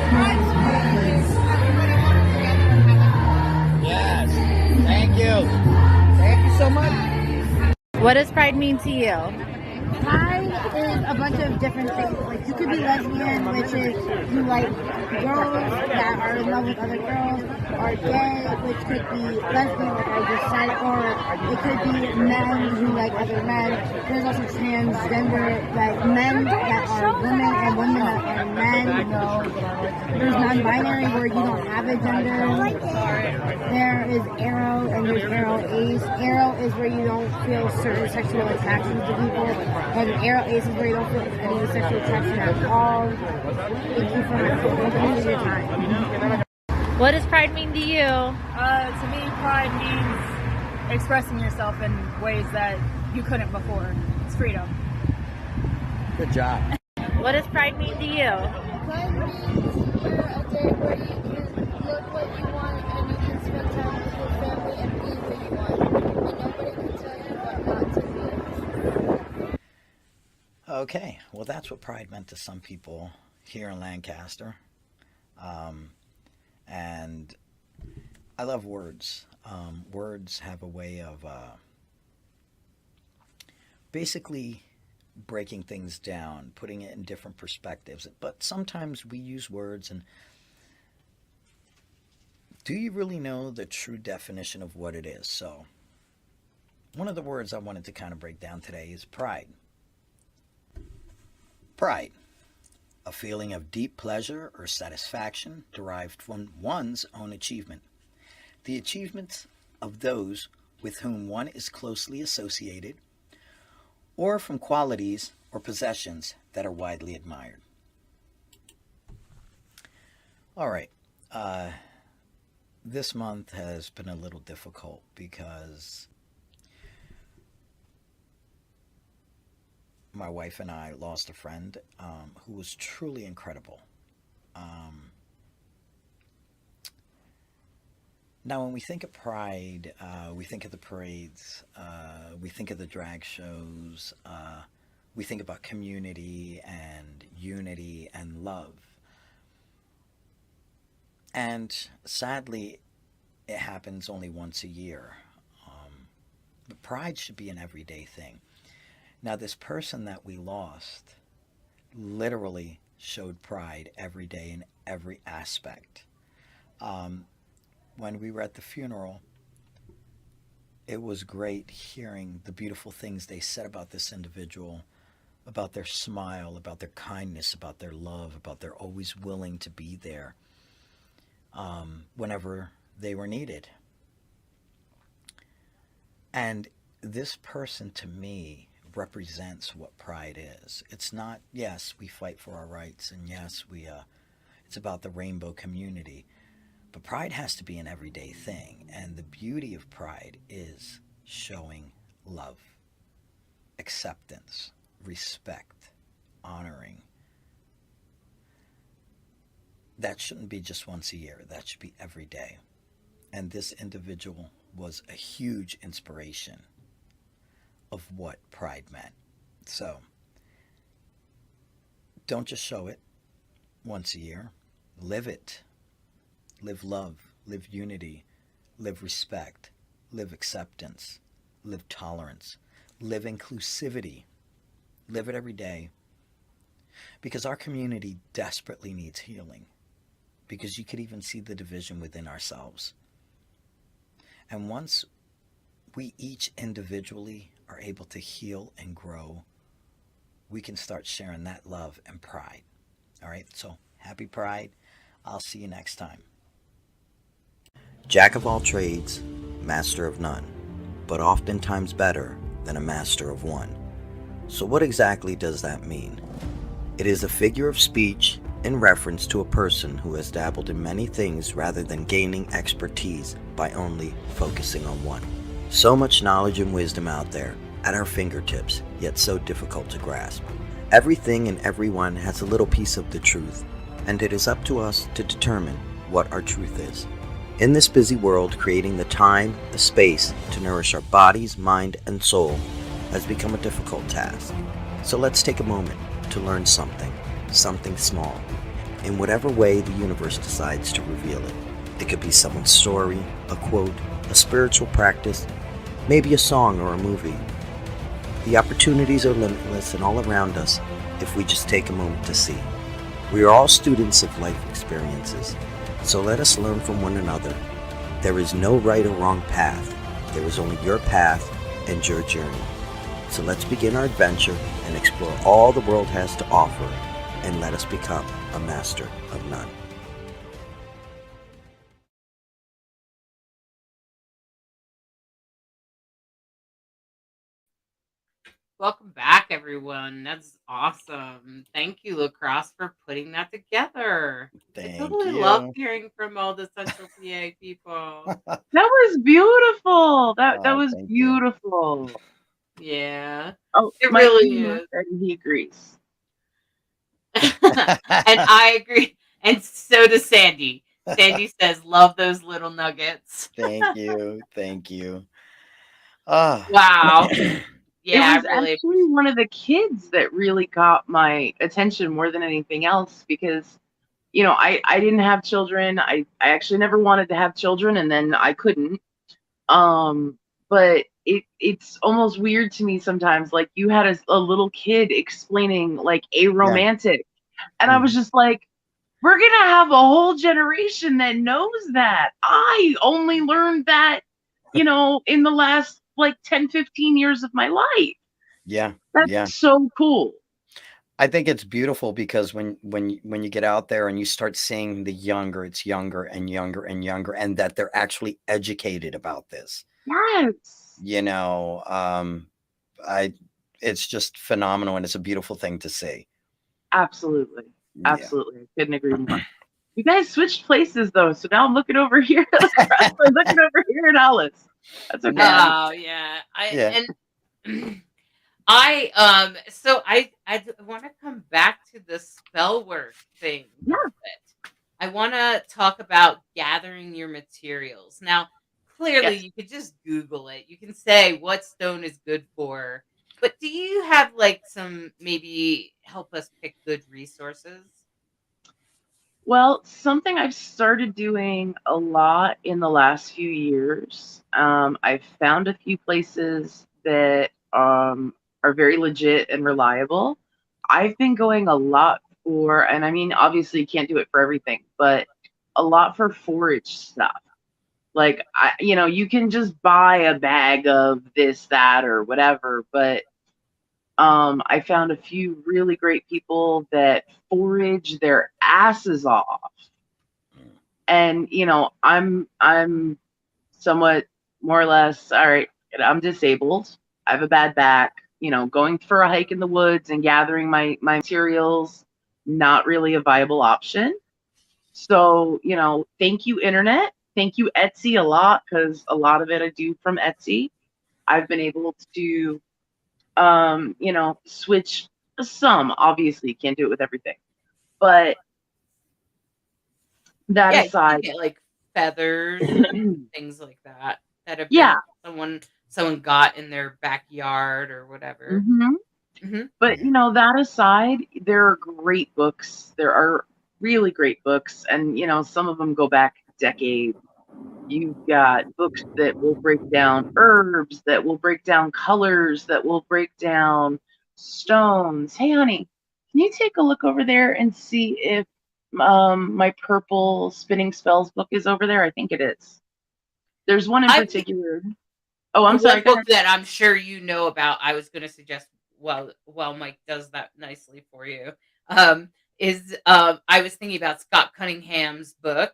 Pride to me is everybody working together and having fun. Yes. Thank you. Thank you so much. What does Pride mean to you? Pride is a bunch of different things. Like, you could be lesbian, which is you like girls that are in love with other girls, or gay, which could be lesbian, like I just said, or it could be men who like other men. There's also transgender, like men that are women and women that are men. There's non-binary where you don't have a gender. There is arrow and there's arrow ace. Arrow is where you don't feel certain sexual attractions to people. And arrow ace is where you don't feel any sexual attraction at all. Thank you for your time. What does Pride mean to you? To me, pride means expressing yourself in ways that you couldn't before. It's freedom. Good job. What does Pride mean to you? Pride means you're a day where you can look what you want and you can spend time with your family and be what you want. And nobody can tell you what not to be. Okay, well that's what Pride meant to some people here in Lancaster. And I love words. Words have a way of basically breaking things down, putting it in different perspectives. But sometimes we use words, and do you really know the true definition of what it is? So one of the words I wanted to kind of break down today is pride. Pride, a feeling of deep pleasure or satisfaction derived from one's own achievement. The achievements of those with whom one is closely associated, or from qualities or possessions that are widely admired. All right, Uh, this month has been a little difficult because my wife and I lost a friend who was truly incredible. Um, Now, when we think of Pride, we think of the parades, we think of the drag shows, we think about community and unity and love. And sadly, it happens only once a year. But Pride should be an everyday thing. Now, this person that we lost literally showed pride every day in every aspect. Um, when we were at the funeral, it was great hearing the beautiful things they said about this individual, about their smile, about their kindness, about their love, about their always willing to be there whenever they were needed. And this person to me represents what pride is. It's not, yes, we fight for our rights, and yes, it's about the rainbow community. But pride has to be an everyday thing. And the beauty of pride is showing love, acceptance, respect, honoring. That shouldn't be just once a year. That should be every day. And this individual was a huge inspiration of what pride meant. So, don't just show it once a year. Live it. Live love, live unity, live respect, live acceptance, live tolerance, live inclusivity. Live it every day. Because our community desperately needs healing. Because you could even see the division within ourselves. And once we each individually are able to heal and grow, we can start sharing that love and pride. All right, so happy Pride. I'll see you next time. Jack of all trades, master of none, but oftentimes better than a master of one. So what exactly does that mean? It is a figure of speech in reference to a person who has dabbled in many things rather than gaining expertise by only focusing on one. So much knowledge and wisdom out there at our fingertips, yet so difficult to grasp. Everything and everyone has a little piece of the truth, and it is up to us to determine what our truth is. In this busy world, creating the time, the space to nourish our bodies, mind, and soul has become a difficult task. So let's take a moment to learn something small, in whatever way the universe decides to reveal it. It could be someone's story, a quote, a spiritual practice, maybe a song or a movie. The opportunities are limitless and all around us if we just take a moment to see. We are all students of life experiences, so let us learn from one another. There is no right or wrong path. There is only your path and your journey. So let's begin our adventure and explore all the world has to offer, and let us become a master of none. Welcome back, everyone. That's awesome. Thank you, Lacrosse, for putting that together. I Thank totally love you. hearing from all the Central PA people. That was beautiful. That was Thank you. beautiful. Yeah, Oh, it Mike really Nima is. said he agrees. And I agree. And so does Sandy. Sandy says, love those little nuggets. Thank you. Thank you. Ah. Wow. It Yeah, was I really actually one of the kids that really got my attention more than anything else because, I didn't have children. I actually never wanted to have children, and then I couldn't. But it's almost weird to me sometimes. Like you had a little kid explaining like a Yeah. romantic, and I was just like, we're gonna have a whole generation that knows that. I only learned that, in the last like 10, 15 years of my life. Yeah. That's Yeah. so cool. I think it's beautiful because when you get out there and you start seeing the younger, it's younger and younger and younger, and that they're actually educated about this. Yes. I it's just phenomenal, and it's a beautiful thing to see. Absolutely. Yeah. Absolutely. Couldn't agree more. You guys switched places though, so now I'm looking over here. I'm looking over here at Alice. That's okay. Oh yeah. Yeah. I want to come back to the spell work thing. Yeah. I want to talk about gathering your materials. Now, clearly, Yes. you could just Google it. You can say what stone is good for. But do you have like some maybe help us pick good resources? Well, something I've started doing a lot in the last few years. I've found a few places that are very legit and reliable. I've been going a lot for, and I mean, obviously, you can't do it for everything, but a lot for forage stuff. Like, you can just buy a bag of this, that, or whatever, but I found a few really great people that forage their asses off. And I'm somewhat more or less all right. I'm disabled. I have a bad back. Going for a hike in the woods and gathering my materials, not really a viable option. So, thank you, internet. Thank you, Etsy, a lot, because a lot of it I do from Etsy. I've been able to, switch some. Obviously, can't do it with everything. But that Yeah, you can aside, get like feathers, things like that that have yeah. been someone got in their backyard or whatever. But that aside, there are great books. There are really great books, and some of them go back decades. You've got books that will break down herbs, that will break down colors, that will break down stones. Hey, honey, can you take a look over there and see if my purple spinning spells book is over there? I think it is. There's one in particular. Oh, I'm sorry. One book that I'm sure you know about. I was going to suggest while Mike does that nicely for you. I was thinking about Scott Cunningham's book.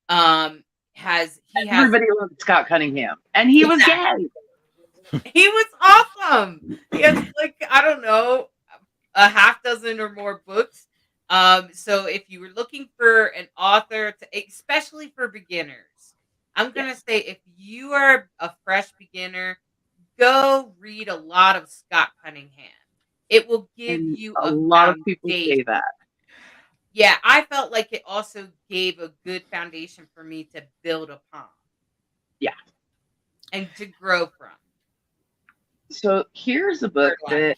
Everybody loves Scott Cunningham, and he was gay. He was awesome. He has like I don't know a half dozen or more books. So if you were looking for an author, especially for beginners, I'm gonna say if you are a fresh beginner, go read a lot of Scott Cunningham. It will give you a lot of people say that. Yeah, I felt like it also gave a good foundation for me to build upon. Yeah. And to grow from. So here's a book that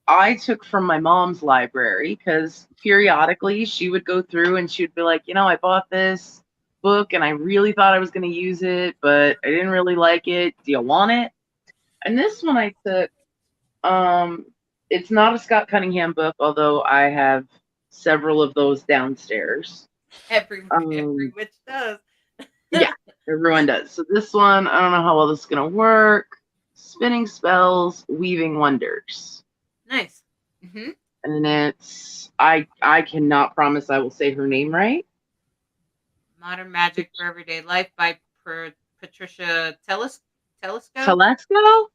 I took from my mom's library because periodically she would go through and she would be like, I bought this book and I really thought I was going to use it, but I didn't really like it. Do you want it? And this one I took, it's not a Scott Cunningham book, although I have several of those downstairs. Every witch does. Yeah, everyone does. So this one, I don't know how well this is going to work. Spinning Spells, Weaving Wonders. Nice. And it's, I cannot promise I will say her name right. Modern Magic for Everyday Life by Patricia Telesco? Telesco?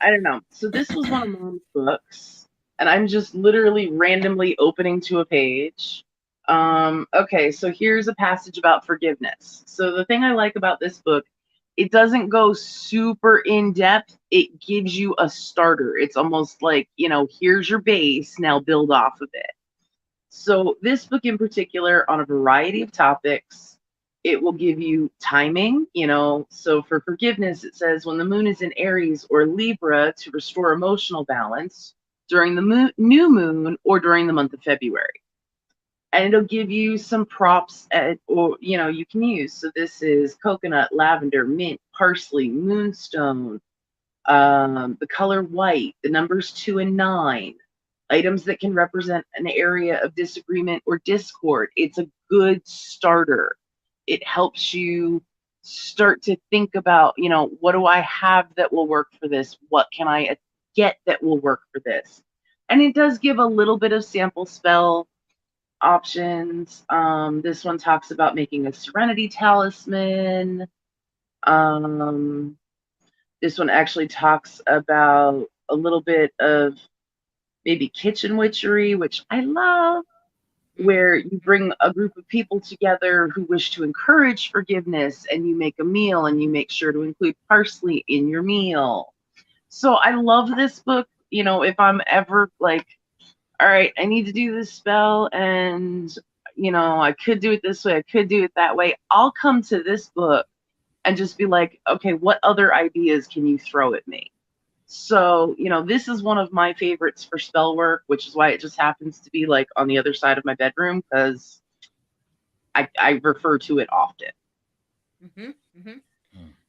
I don't know. So this was one of Mom's books, and I'm just literally randomly opening to a page. Okay, so here's a passage about forgiveness. So the thing I like about this book, it doesn't go super in depth. It gives you a starter. It's almost like, here's your base, now build off of it. So this book in particular, on a variety of topics, it will give you timing, so for forgiveness, it says when the moon is in Aries or Libra to restore emotional balance during the new moon or during the month of February. And it'll give you some props you can use. So this is coconut, lavender, mint, parsley, moonstone, the color white, the numbers 2 and 9, items that can represent an area of disagreement or discord. It's a good starter. It helps you start to think about, what do I have that will work for this? What can I get that will work for this? And it does give a little bit of sample spell options. This one talks about making a serenity talisman. This one actually talks about a little bit of maybe kitchen witchery, which I love. where you bring a group of people together who wish to encourage forgiveness, and you make a meal and you make sure to include parsley in your meal. So I love this book. If I'm ever like, all right, I need to do this spell, and I could do it this way, I could do it that way, I'll come to this book and just be like, okay, what other ideas can you throw at me? So, this is one of my favorites for spell work, which is why it just happens to be like on the other side of my bedroom, because I refer to it often.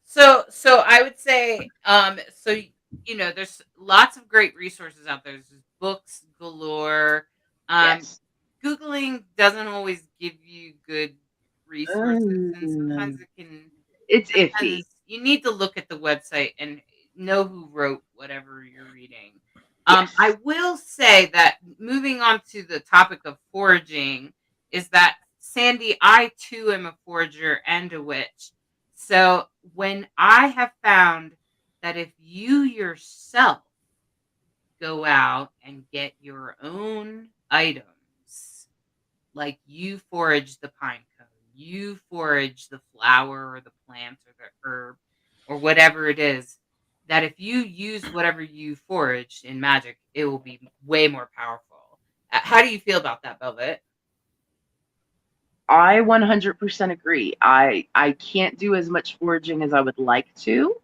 So I would say, there's lots of great resources out there. There's books galore. Yes. Googling doesn't always give you good resources, and sometimes it can. It's iffy. You need to look at the website and know who wrote whatever you're reading. Yes. I will say that, moving on to the topic of foraging, is that, Sandy, I too am a forager and a witch. So when I have found that if you yourself go out and get your own items, like you forage the pine cone, you forage the flower or the plant or the herb or whatever it is, that if you use whatever you foraged in magic, it will be way more powerful. How do you feel about that, Velvet? I 100% agree. I can't do as much foraging as I would like to.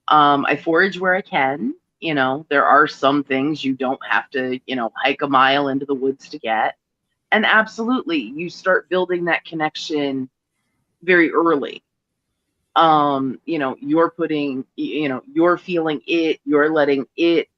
I forage where I can. There are some things you don't have to, hike a mile into the woods to get. And absolutely, you start building that connection very early. You're putting, you're feeling it, you're letting it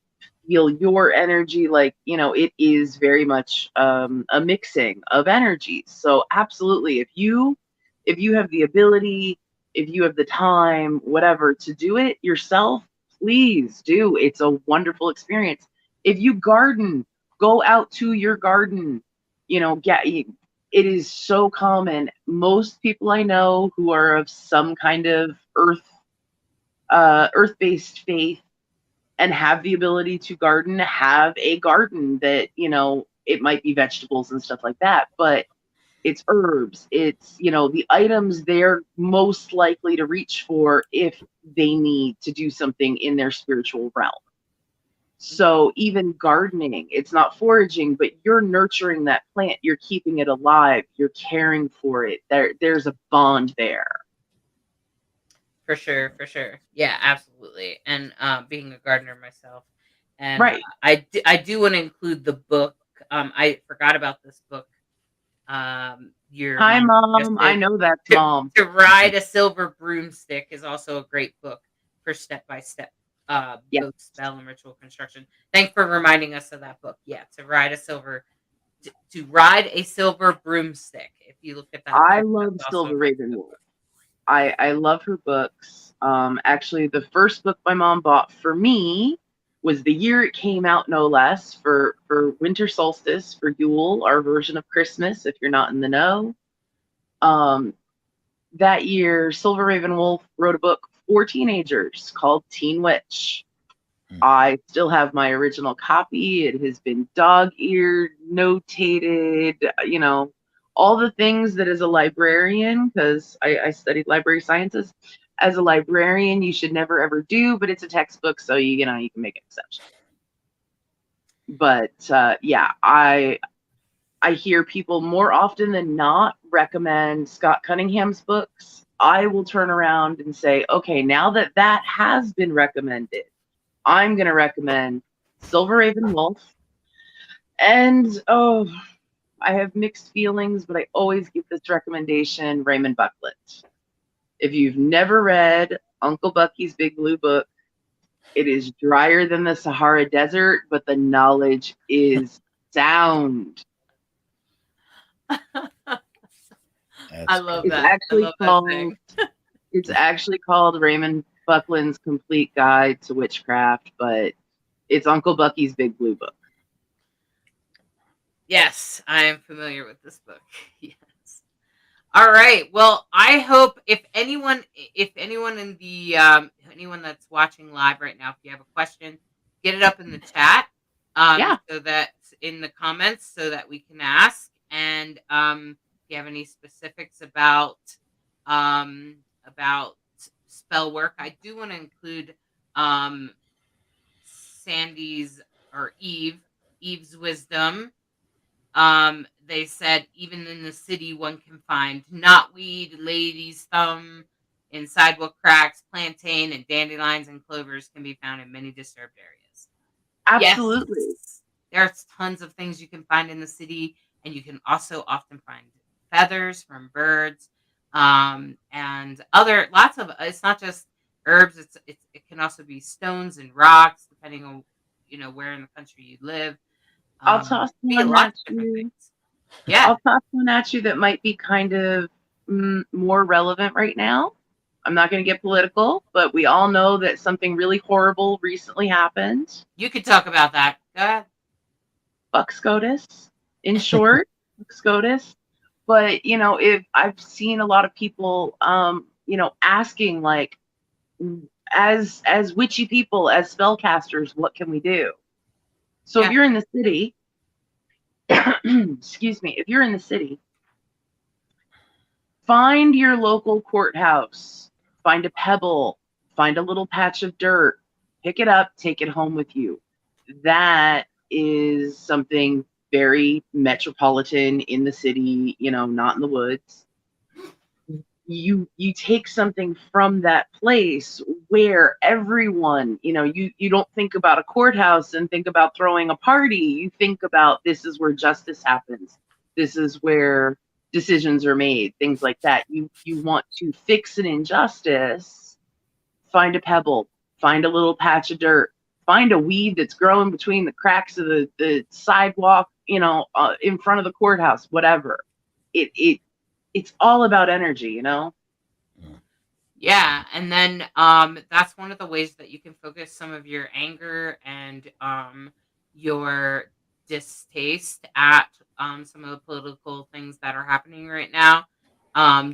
feel your energy. Like, it is very much a mixing of energies. So absolutely, if you have the ability, if you have the time, whatever, to do it yourself, please do. It's a wonderful experience. If you garden, go out to your garden. It is so common. Most people I know who are of some kind of earth-based faith and have the ability to garden, have a garden that, it might be vegetables and stuff like that, but it's herbs. It's, the items they're most likely to reach for if they need to do something in their spiritual realm. So even gardening, it's not foraging, but you're nurturing that plant. You're keeping it alive. You're caring for it. There's a bond there. For sure. Yeah, absolutely. And being a gardener myself, and right. I do want to include the book. I forgot about this book. Hi, Mom. I know that's Mom. To Ride a Silver Broomstick is also a great book for step-by-step both spell and ritual construction. Thanks for reminding us of that book. Yeah, to ride a silver broomstick. If you look at that, I love Silver Raven Wolf. I love her books. Actually, the first book my mom bought for me was the year it came out, no less, for winter solstice, for Yule, our version of Christmas, if you're not in the know. That year, Silver Raven Wolf wrote a book for teenagers called Teen Witch. I still have my original copy. It has been dog-eared, notated, all the things that as a librarian, because I studied library sciences, as a librarian you should never ever do, but it's a textbook, so you can make an exception. But yeah, I hear people more often than not recommend Scott Cunningham's books. I will turn around and say, okay, now that has been recommended, I'm going to recommend Silver Raven Wolf. And I have mixed feelings, but I always give this recommendation, Raymond Bucklet. If you've never read Uncle Bucky's Big Blue Book, it is drier than the Sahara Desert, but the knowledge is sound. I love that. It's actually called Raymond Buckland's Complete Guide to Witchcraft, but it's Uncle Bucky's Big Blue Book. Yes, I am familiar with this book. Yes. All right. Well, I hope if anyone in the anyone that's watching live right now, if you have a question, get it up in the chat. So that in the comments, so that we can ask. And if you have any specifics about spell work, I do want to include um, Sandy's or Eve's wisdom. They said even in the city one can find knotweed, lady's thumb in sidewalk cracks, plantain and dandelions and clovers can be found in many disturbed areas. Absolutely. Yes, there's tons of things you can find in the city, and you can also often find feathers from birds, and other lots of. It's not just herbs. It can also be stones and rocks, depending on where in the country you live. I'll toss Be a one lot at of different you. things. Yeah. I'll toss one at you that might be kind of more relevant right now. I'm not going to get political, but we all know that something really horrible recently happened. You could talk about that. Go ahead. Fuck SCOTUS, in short, fuck SCOTUS. But if I've seen a lot of people, asking like, as witchy people, as spellcasters, what can we do? So if you're in the city, excuse me, if you're in the city, find your local courthouse, find a pebble, find a little patch of dirt, pick it up, take it home with you. That is something very metropolitan in the city, not in the woods. You take something from that place where everyone, you don't think about a courthouse and think about throwing a party. You think about this is where justice happens. This is where decisions are made, things like that. You want to fix an injustice, find a pebble, find a little patch of dirt, find a weed that's growing between the cracks of the sidewalk, in front of the courthouse, whatever. It's all about energy, Yeah, and then that's one of the ways that you can focus some of your anger and your distaste at some of the political things that are happening right now.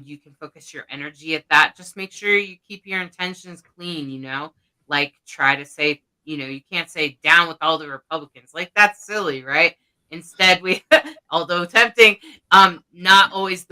You can focus your energy at that. Just make sure you keep your intentions clean, like try to say, you can't say down with all the Republicans. Like that's silly, right? Instead, we, although tempting, not always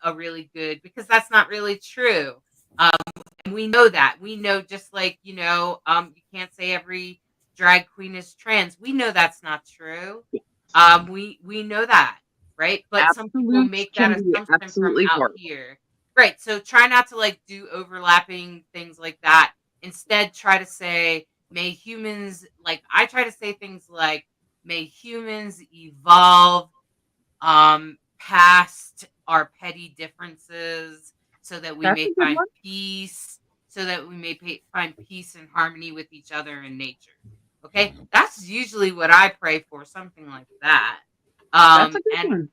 a really good, because that's not really true. And we know that. We know, just like, you can't say every drag queen is trans. We know that's not true. We know that, right? But some people make that assumption from out here. Right. So try not to like do overlapping things like that. Instead, try to say, may humans, like I try to say things like, may humans evolve past our petty differences so that we may find peace, find peace and harmony with each other in nature. Okay, that's usually what I pray for, something like that. That's a good one.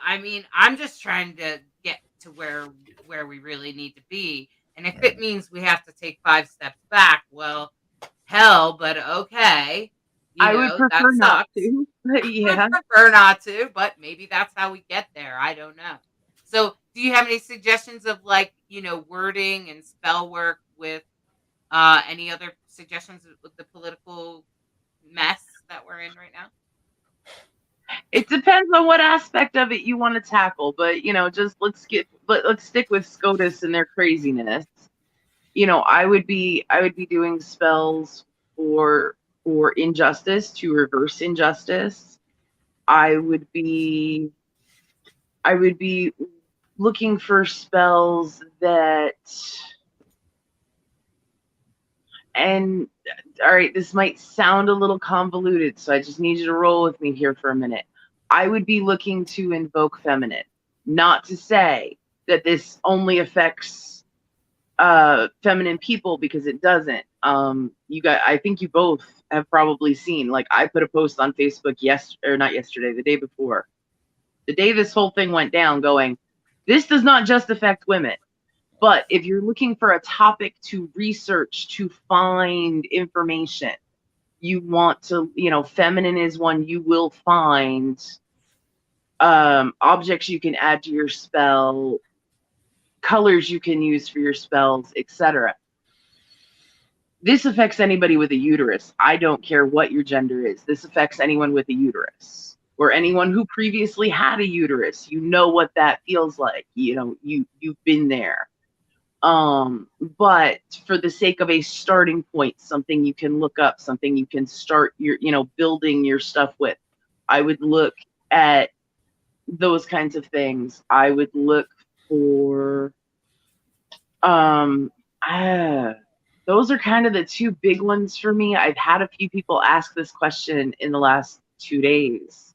I mean, I'm just trying to get to where we really need to be, and if it means we have to take 5 steps back, well, hell, but okay. I would prefer not to. Yeah. I would prefer not to, but maybe that's how we get there. I don't know. So, do you have any suggestions of like, wording and spell work with any other suggestions with the political mess that we're in right now? It depends on what aspect of it you want to tackle, but just let's stick with SCOTUS and their craziness. I would be doing spells for injustice, to reverse injustice. I would be looking for spells that, and all right, this might sound a little convoluted, so I just need you to roll with me here for a minute. I would be looking to invoke feminine, not to say that this only affects feminine people, because it doesn't. I think you both have probably seen, like I put a post on Facebook the day before, the day this whole thing went down, going, this does not just affect women, but if you're looking for a topic to research, to find information, you want to, feminine is one. You will find objects you can add to your spell, colors you can use for your spells, etc. This affects anybody with a uterus. I don't care what your gender is. This affects anyone with a uterus. or anyone who previously had a uterus, you know what that feels like. You've been there. But for the sake of a starting point, something you can look up, something you can start your, building your stuff with, I would look at those kinds of things. I would look for, those are kind of the two big ones for me. I've had a few people ask this question in the last 2 days.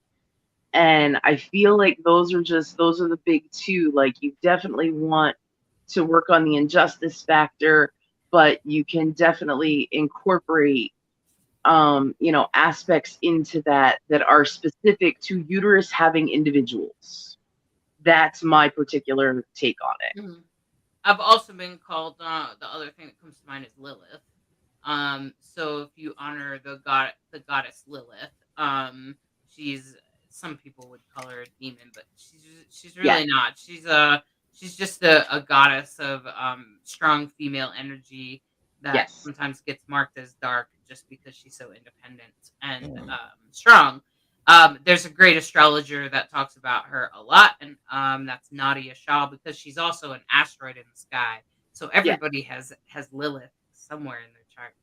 And I feel like those are the big two. Like, you definitely want to work on the injustice factor, but you can definitely incorporate, aspects into that are specific to uterus having individuals. That's my particular take on it. Mhm. I've also been called, the other thing that comes to mind is Lilith. So if you honor the goddess Lilith, she's some people would call her a demon, but she's really not. She's just a goddess of strong female energy that sometimes gets marked as dark just because she's so independent and strong. There's a great astrologer that talks about her a lot, and that's Nadia Shah, because she's also an asteroid in the sky. So everybody has Lilith somewhere in their chart.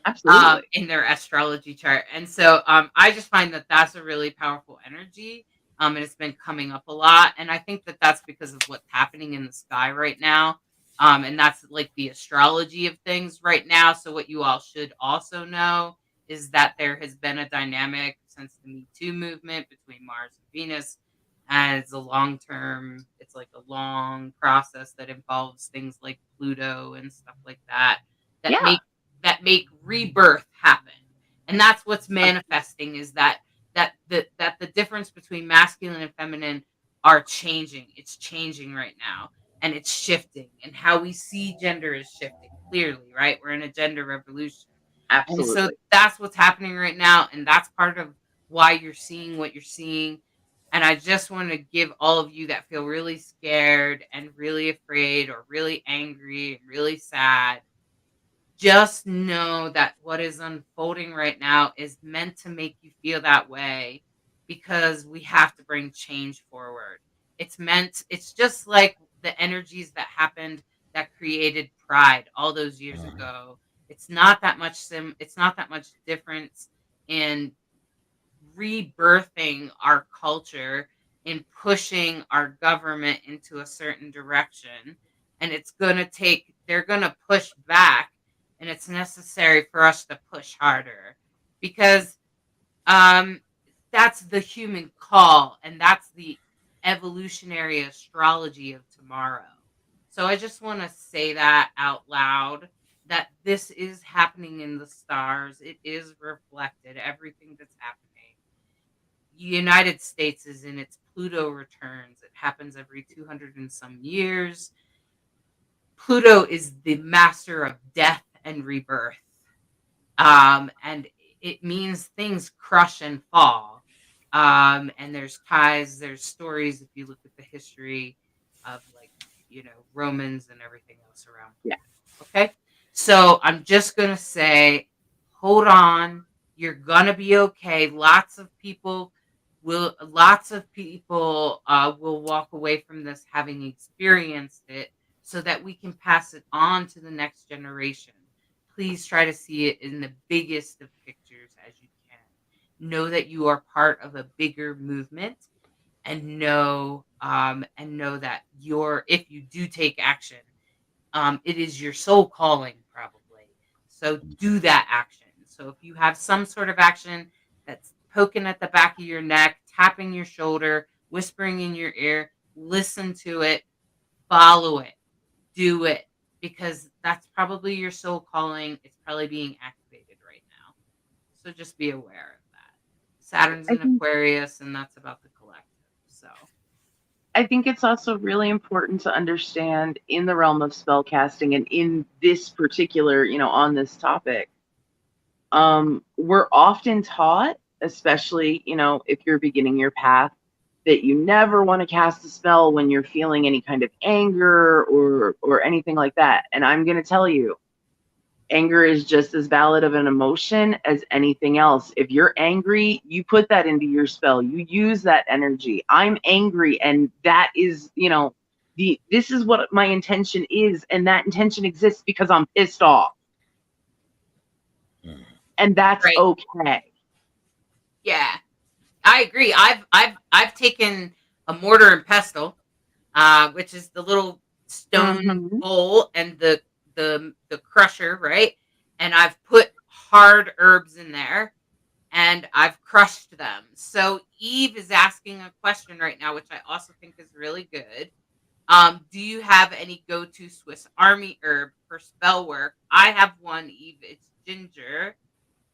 Absolutely. In their astrology chart. And so I just find that that's a really powerful energy. And it's been coming up a lot. And I think that that's because of what's happening in the sky right now. And that's like the astrology of things right now. So what you all should also know is that there has been a dynamic since the Me Too movement between Mars and Venus. And it's it's like a long process that involves things like Pluto and stuff like that make rebirth happen. And that's what's manifesting, is that the difference between masculine and feminine are changing. It's changing right now, and it's shifting, and how we see gender is shifting clearly, right? We're in a gender revolution. Absolutely. And so that's what's happening right now, and that's part of why you're seeing what you're seeing. And I just want to give all of you that feel really scared and really afraid or really angry and really sad, just know that what is unfolding right now is meant to make you feel that way, because we have to bring change forward. It's just like the energies that happened that created Pride all those years ago. It's not that much difference in rebirthing our culture, in pushing our government into a certain direction. And they're going to push back, and it's necessary for us to push harder, because that's the human call, and that's the evolutionary astrology of tomorrow. So I just want to say that out loud, that this is happening in the stars. It is reflected, everything that's happening. United States is in its Pluto returns. It happens every 200 and some years. Pluto is the master of death and rebirth. And it means things crush and fall. And there's there's stories, if you look at the history of, like, Romans and everything else around. Yeah. Okay. So I'm just going to say, hold on. You're going to be okay. Lots of people will walk away from this having experienced it, so that we can pass it on to the next generation. Please try to see it in the biggest of pictures as you can. Know that you are part of a bigger movement, and know that if you do take action, it is your soul calling, probably. So do that action. So if you have some sort of action that's poking at the back of your neck, tapping your shoulder, whispering in your ear, listen to it, follow it, do it, because that's probably your soul calling. It's probably being activated right now. So just be aware of that. Saturn's in Aquarius, and that's about the collective. So I think it's also really important to understand, in the realm of spell casting and in this particular, on this topic, we're often taught, especially, if you're beginning your path, that you never want to cast a spell when you're feeling any kind of anger or anything like that. And I'm going to tell you, Anger is just as valid of an emotion as anything else. If you're angry, you put that into your spell. You use that energy. I'm angry, and that is, this is what my intention is, and that intention exists because I'm pissed off. And that's Right. okay. Yeah, I agree. I've taken a mortar and pestle, which is the little stone Mhm. bowl and the crusher, right? And I've put hard herbs in there and I've crushed them. So Eve is asking a question right now, which I also think is really good. Do you have any go-to Swiss Army herb for spell work? I have one, Eve. It's ginger.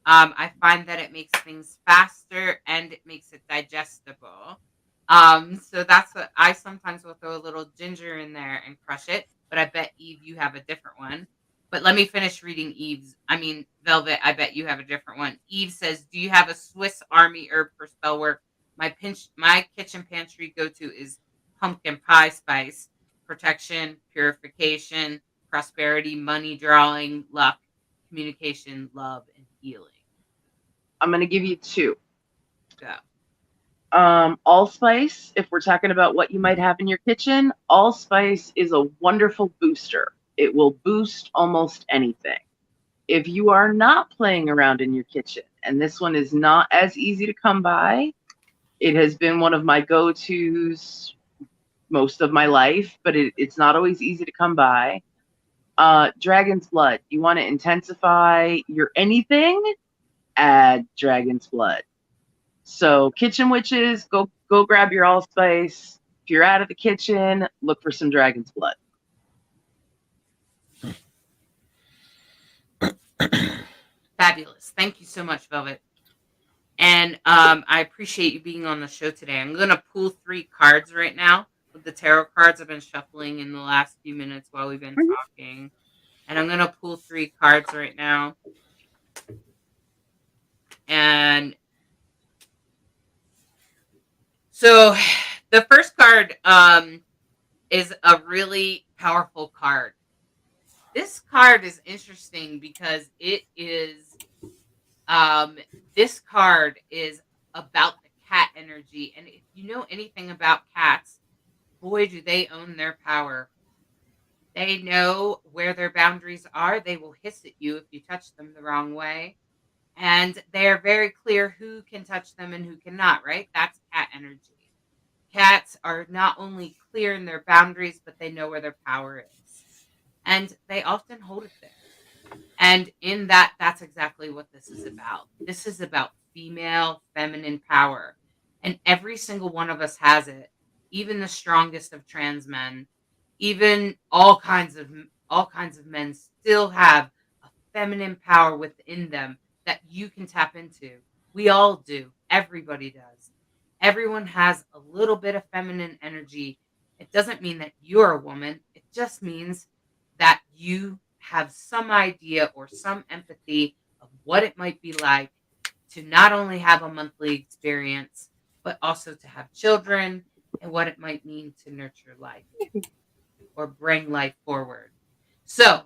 I find that it makes things faster and it makes it digestible. So that's what I sometimes will throw a little ginger in there and crush it. But I bet Eve, you have a different one. But let me finish reading Eve's. I mean, Velvet, I bet you have a different one. Eve says, "Do you have a Swiss Army herb for spell work? My kitchen pantry go-to is pumpkin pie spice, protection, purification, prosperity, money drawing, luck, communication, love, and healing." I'm going to give you two. Go. Allspice, if we're talking about what you might have in your kitchen, allspice is a wonderful booster. It will boost almost anything. If you are not playing around in your kitchen, and this one is not as easy to come by, it has been one of my go-tos most of my life, but it's not always easy to come by. Dragon's blood. You want to intensify your anything? Add dragon's blood. So kitchen witches, go grab your allspice. If you're out of the kitchen, look for some dragon's blood. Fabulous. Thank you so much, Velvet. And I appreciate you being on the show today. I'm going to pull 3 cards right now with the tarot cards I've been shuffling in the last few minutes while we've been talking. And I'm going to pull 3 cards right now. And so the first card is a really powerful card. This card is interesting because it is this card is about the cat energy. And if you know anything about cats, boy, do they own their power. They know where their boundaries are. They will hiss at you if you touch them the wrong way. And they're very clear who can touch them and who cannot, right? That's cat energy. Cats are not only clear in their boundaries, but they know where their power is. And they often hold it there. And in that, that's exactly what this is about. This is about female, feminine power. And every single one of us has it. Even the strongest of trans men, even all kinds of men still have a feminine power within them that you can tap into. We all do. Everybody does. Everyone has a little bit of feminine energy. It doesn't mean that you're a woman. It just means that you have some idea or some empathy of what it might be like to not only have a monthly experience, but also to have children and what it might mean to nurture life or bring life forward. So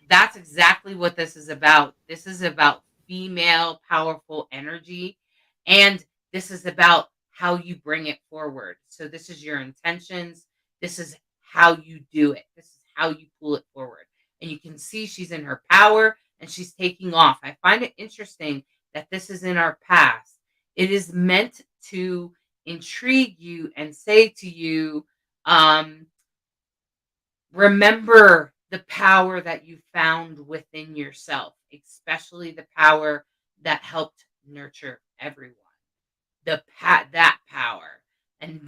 that's exactly what this is about. This is about female powerful energy, and this is about how you bring it forward. So this is your intentions. This is how you do it. This is how you pull it forward. And you can see she's in her power and she's taking off. I find it interesting that this is in our past. It is meant to intrigue you and say to you, remember the power that you found within yourself, especially the power that helped nurture everyone. That power. And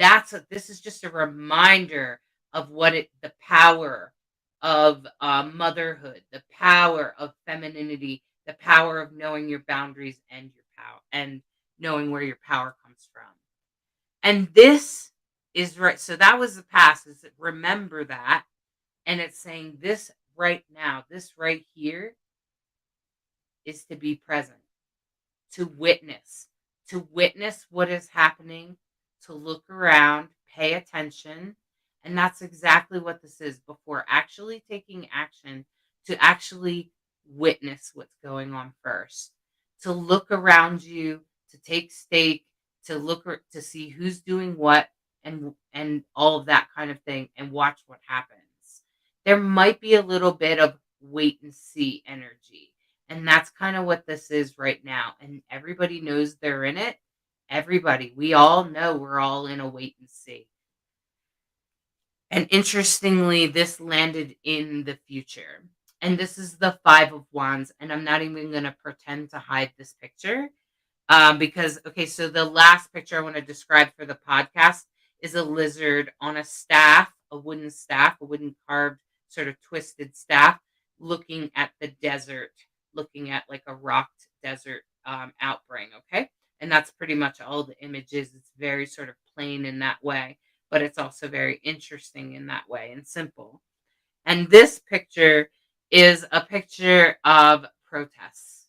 this is just a reminder of the power of motherhood, the power of femininity, the power of knowing your boundaries and your power and knowing where your power comes from. And this is right. So that was the past. Is remember that. And it's saying this right now, this right here is to be present, to witness what is happening, to look around, pay attention. And that's exactly what this is before actually taking action, to actually witness what's going on first, to look around you, to take stake, to look to see who's doing what, and all of that kind of thing, and watch what happens. There might be a little bit of wait and see energy, and that's kind of what this is right now. And everybody knows they're in it. Everybody, we all know we're all in a wait and see. And interestingly, this landed in the future. And this is the Five of Wands. And I'm not even going to pretend to hide this picture. Because, okay, so the last picture I want to describe for the podcast is a lizard on a staff, a wooden carved, sort of twisted staff, looking at the desert, looking at like a rocked desert outbring, okay? And that's pretty much all the images. It's very sort of plain in that way, but it's also very interesting in that way and simple. And this picture is a picture of protests.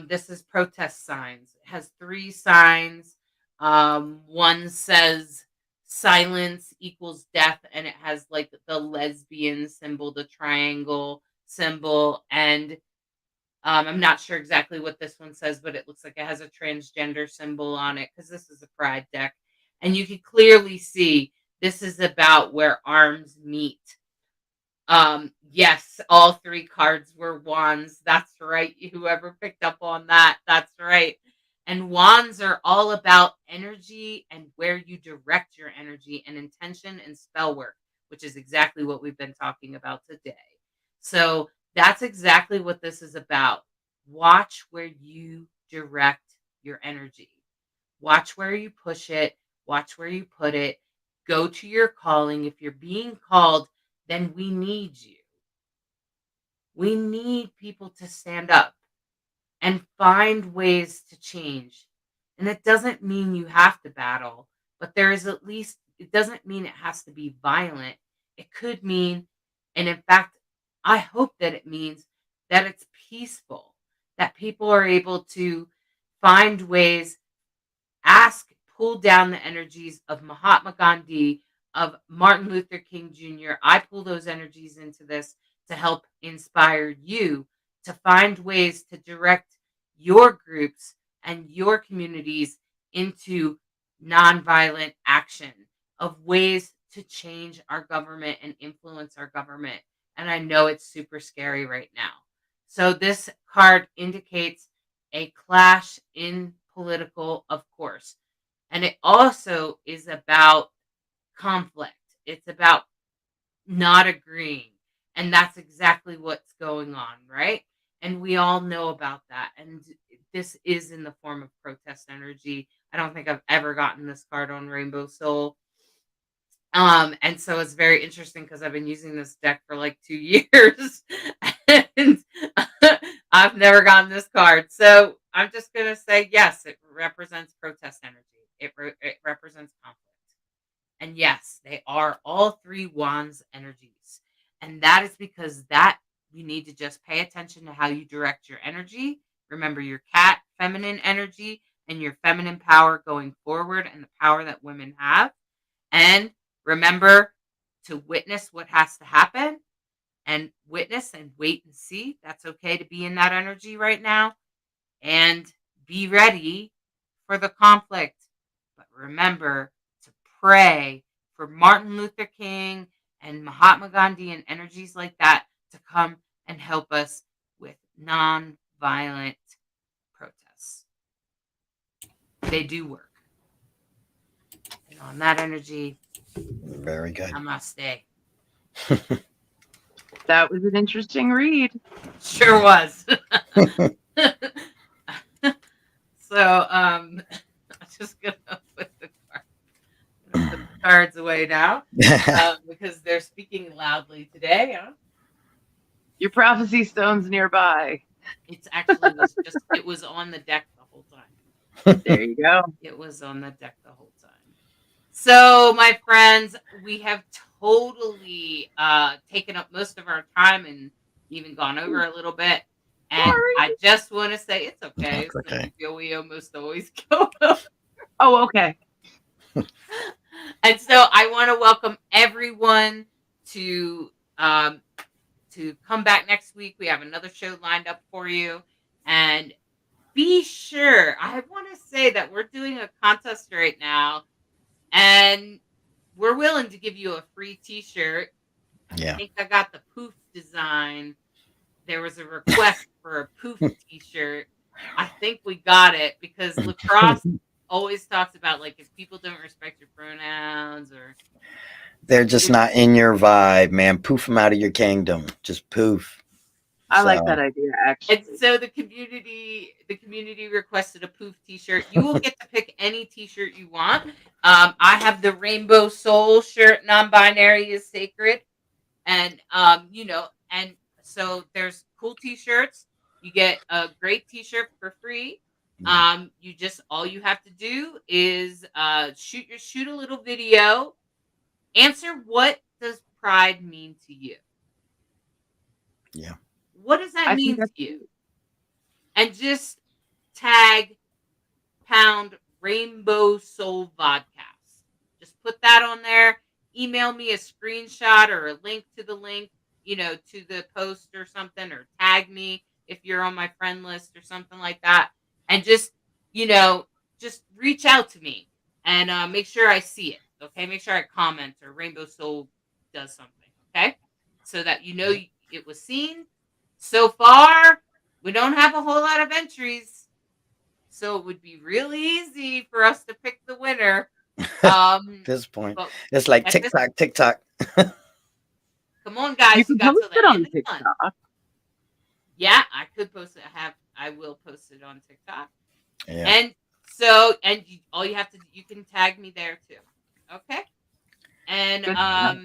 This is protest signs. It has 3 signs. One says silence equals death, and it has like the lesbian symbol, the triangle symbol, and I'm not sure exactly what this one says, but it looks like it has a transgender symbol on it because this is a pride deck. And you can clearly see this is about where arms meet. Yes, all 3 cards were wands. That's right. Whoever picked up on that, that's right. And wands are all about energy and where you direct your energy and intention and spell work, which is exactly what we've been talking about today. So that's exactly what this is about. Watch where you direct your energy. Watch where you push it. Watch where you put it. Go to your calling. If you're being called, then we need you. We need people to stand up and find ways to change. And it doesn't mean you have to battle, but there is at least, it doesn't mean it has to be violent. It could mean, and in fact, I hope that it means that it's peaceful, that people are able to find ways, pull down the energies of Mahatma Gandhi, of Martin Luther King Jr. I pull those energies into this to help inspire you to find ways to direct your groups and your communities into nonviolent action, of ways to change our government and influence our government. And I know it's super scary right now. So this card indicates a clash in political, of course. And it also is about conflict. It's about not agreeing. And that's exactly what's going on, right? And we all know about that. And this is in the form of protest energy. I don't think I've ever gotten this card on Rainbow Soul. And so it's very interesting because I've been using this deck for like 2 years and I've never gotten this card. So I'm just going to say, yes, it represents protest energy. It represents conflict. And yes, they are all 3 wands energies. And that is because that you need to just pay attention to how you direct your energy. Remember your cat feminine energy and your feminine power going forward and the power that women have. And remember to witness what has to happen and witness and wait and see. That's okay to be in that energy right now and be ready for the conflict. But remember to pray for Martin Luther King and Mahatma Gandhi and energies like that to come and help us with non-violent protests. They do work. And on that energy, very good. Namaste. That was an interesting read. Sure was. So I'm just gonna put the cards away now because they're speaking loudly today. Huh? Your prophecy stone's nearby. It's actually it was on the deck the whole time. There you go. It was on the deck the whole time. So, my friends, we have totally taken up most of our time and even gone over a little bit. And I just want to say it's okay. That's okay. We almost always go over. Oh, okay. And so I want to welcome everyone to to come back next week. We have another show lined up for you. And be sure, I want to say that we're doing a contest right now. And we're willing to give you a free t-shirt. I think I got the poof design. There was a request for a poof t-shirt. I think we got it because Lacrosse always talks about like if people don't respect your pronouns or They're just not in your vibe, man. Poof them out of your kingdom. Just poof. I like that idea, actually. And so the community requested a poof t-shirt. You will get to pick any t-shirt you want. I have the Rainbow Soul shirt, non-binary is sacred. And and so there's cool t-shirts. You get a great t-shirt for free. All you have to do is shoot a little video. Answer, what does pride mean to you? Yeah. What does that mean to you? And just tag pound Rainbow Soul Vodcast. Just put that on there. Email me a screenshot or a link to the link, to the post or something, or tag me if you're on my friend list or something like that. And just reach out to me and make sure I see it. Okay. Make sure I comment or Rainbow Soul does something. Okay. So that it was seen. So far, we don't have a whole lot of entries. So it would be really easy for us to pick the winner. At this point, it's like TikTok. Come on, guys! You can post it on TikTok. Yeah, I could post it. I will post it on TikTok. Yeah. And all you have to do, you can tag me there too. Okay. And all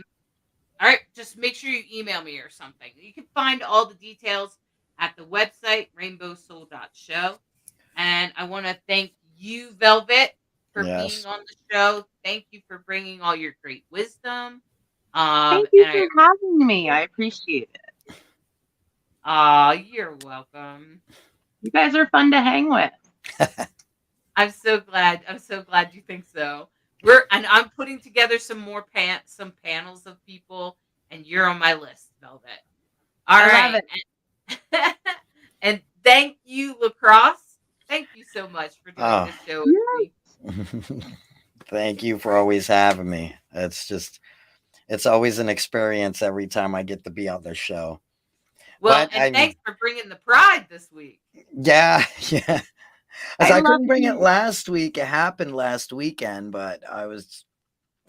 right, just make sure you email me or something. You can find all the details at the website rainbowsoul.show. And I want to thank you, Velvet, for being on the show. Thank you for bringing all your great wisdom. Thank you for having me. I appreciate it. You're welcome. You guys are fun to hang with. I'm so glad you think so. I'm putting together some panels of people, and you're on my list, Velvet. All right. Love it. And thank you, Lacrosse. Thank you so much for doing this show with me. Thank you for always having me. It's always an experience every time I get to be on the show. Well, thanks for bringing the pride this week. Yeah. I couldn't bring it last week. It happened last weekend, but I was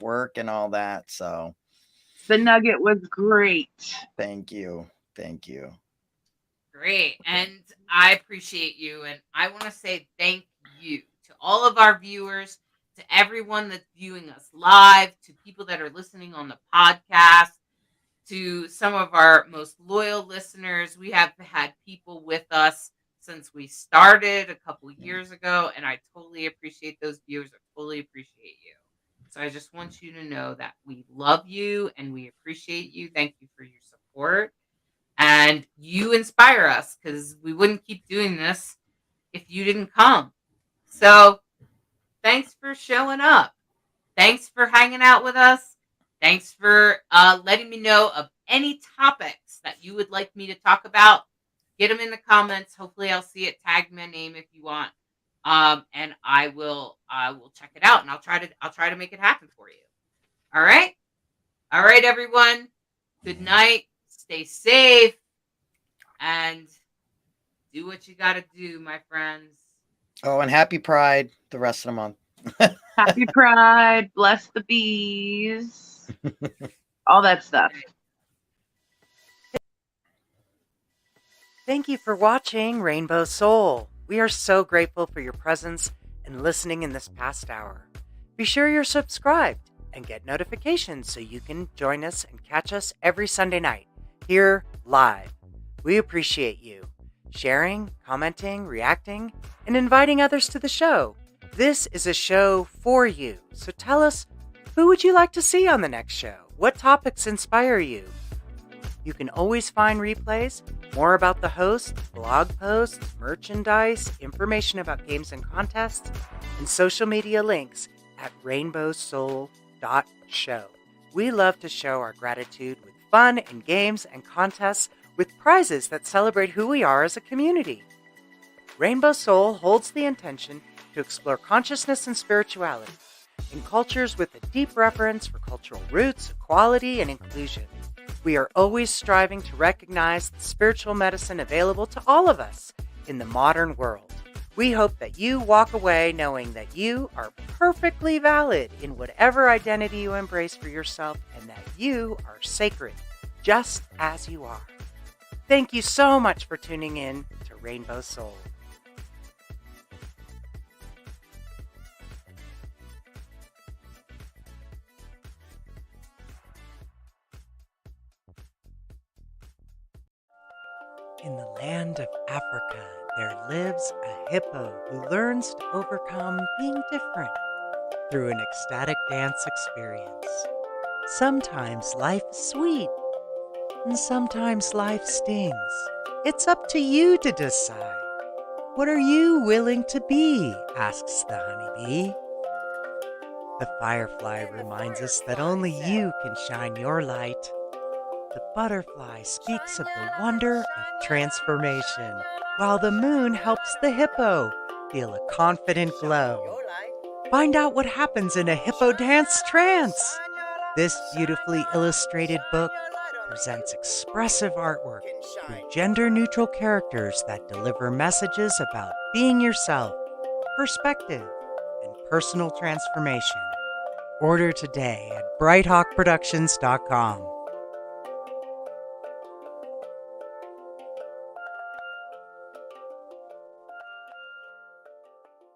work and all that. So the nugget was great. Thank you. Great. And I appreciate you. And I want to say thank you to all of our viewers, to everyone that's viewing us live, to people that are listening on the podcast, to some of our most loyal listeners. We have had people with us since we started a couple years ago, and I totally appreciate those viewers. I totally appreciate you. So I just want you to know that we love you and we appreciate you. Thank you for your support. And you inspire us, because we wouldn't keep doing this if you didn't come. So thanks for showing up. Thanks for hanging out with us. Thanks for letting me know of any topics that you would like me to talk about. Get them in the comments. Hopefully I'll see it. Tag my name if you want. And I will check it out, and I'll try to make it happen for you. All right, everyone. Good night. Stay safe and do what you got to do, my friends. Oh, and happy Pride the rest of the month. Happy Pride. Bless the bees. All that stuff. Thank you for watching Rainbow Soul. We are so grateful for your presence and listening in this past hour. Be sure you're subscribed and get notifications so you can join us and catch us every Sunday night here live. We appreciate you sharing, commenting, reacting, and inviting others to the show. This is a show for you. So tell us, who would you like to see on the next show? What topics inspire you? You can always find replays, more about the host, blog posts, merchandise, information about games and contests, and social media links at rainbowsoul.show. We love to show our gratitude with fun and games and contests with prizes that celebrate who we are as a community. Rainbow Soul holds the intention to explore consciousness and spirituality in cultures with a deep reverence for cultural roots, equality, and inclusion. We are always striving to recognize the spiritual medicine available to all of us in the modern world. We hope that you walk away knowing that you are perfectly valid in whatever identity you embrace for yourself and that you are sacred, just as you are. Thank you so much for tuning in to Rainbow Soul. In the land of Africa, there lives a hippo who learns to overcome being different through an ecstatic dance experience. Sometimes life is sweet, and sometimes life stings. It's up to you to decide. What are you willing to be? Asks the honeybee. The firefly reminds us that only you can shine your light. The butterfly speaks of the wonder of transformation, while the moon helps the hippo feel a confident glow. Find out what happens in a hippo dance trance. This beautifully illustrated book presents expressive artwork through gender-neutral characters that deliver messages about being yourself, perspective, and personal transformation. Order today at brighthawkproductions.com.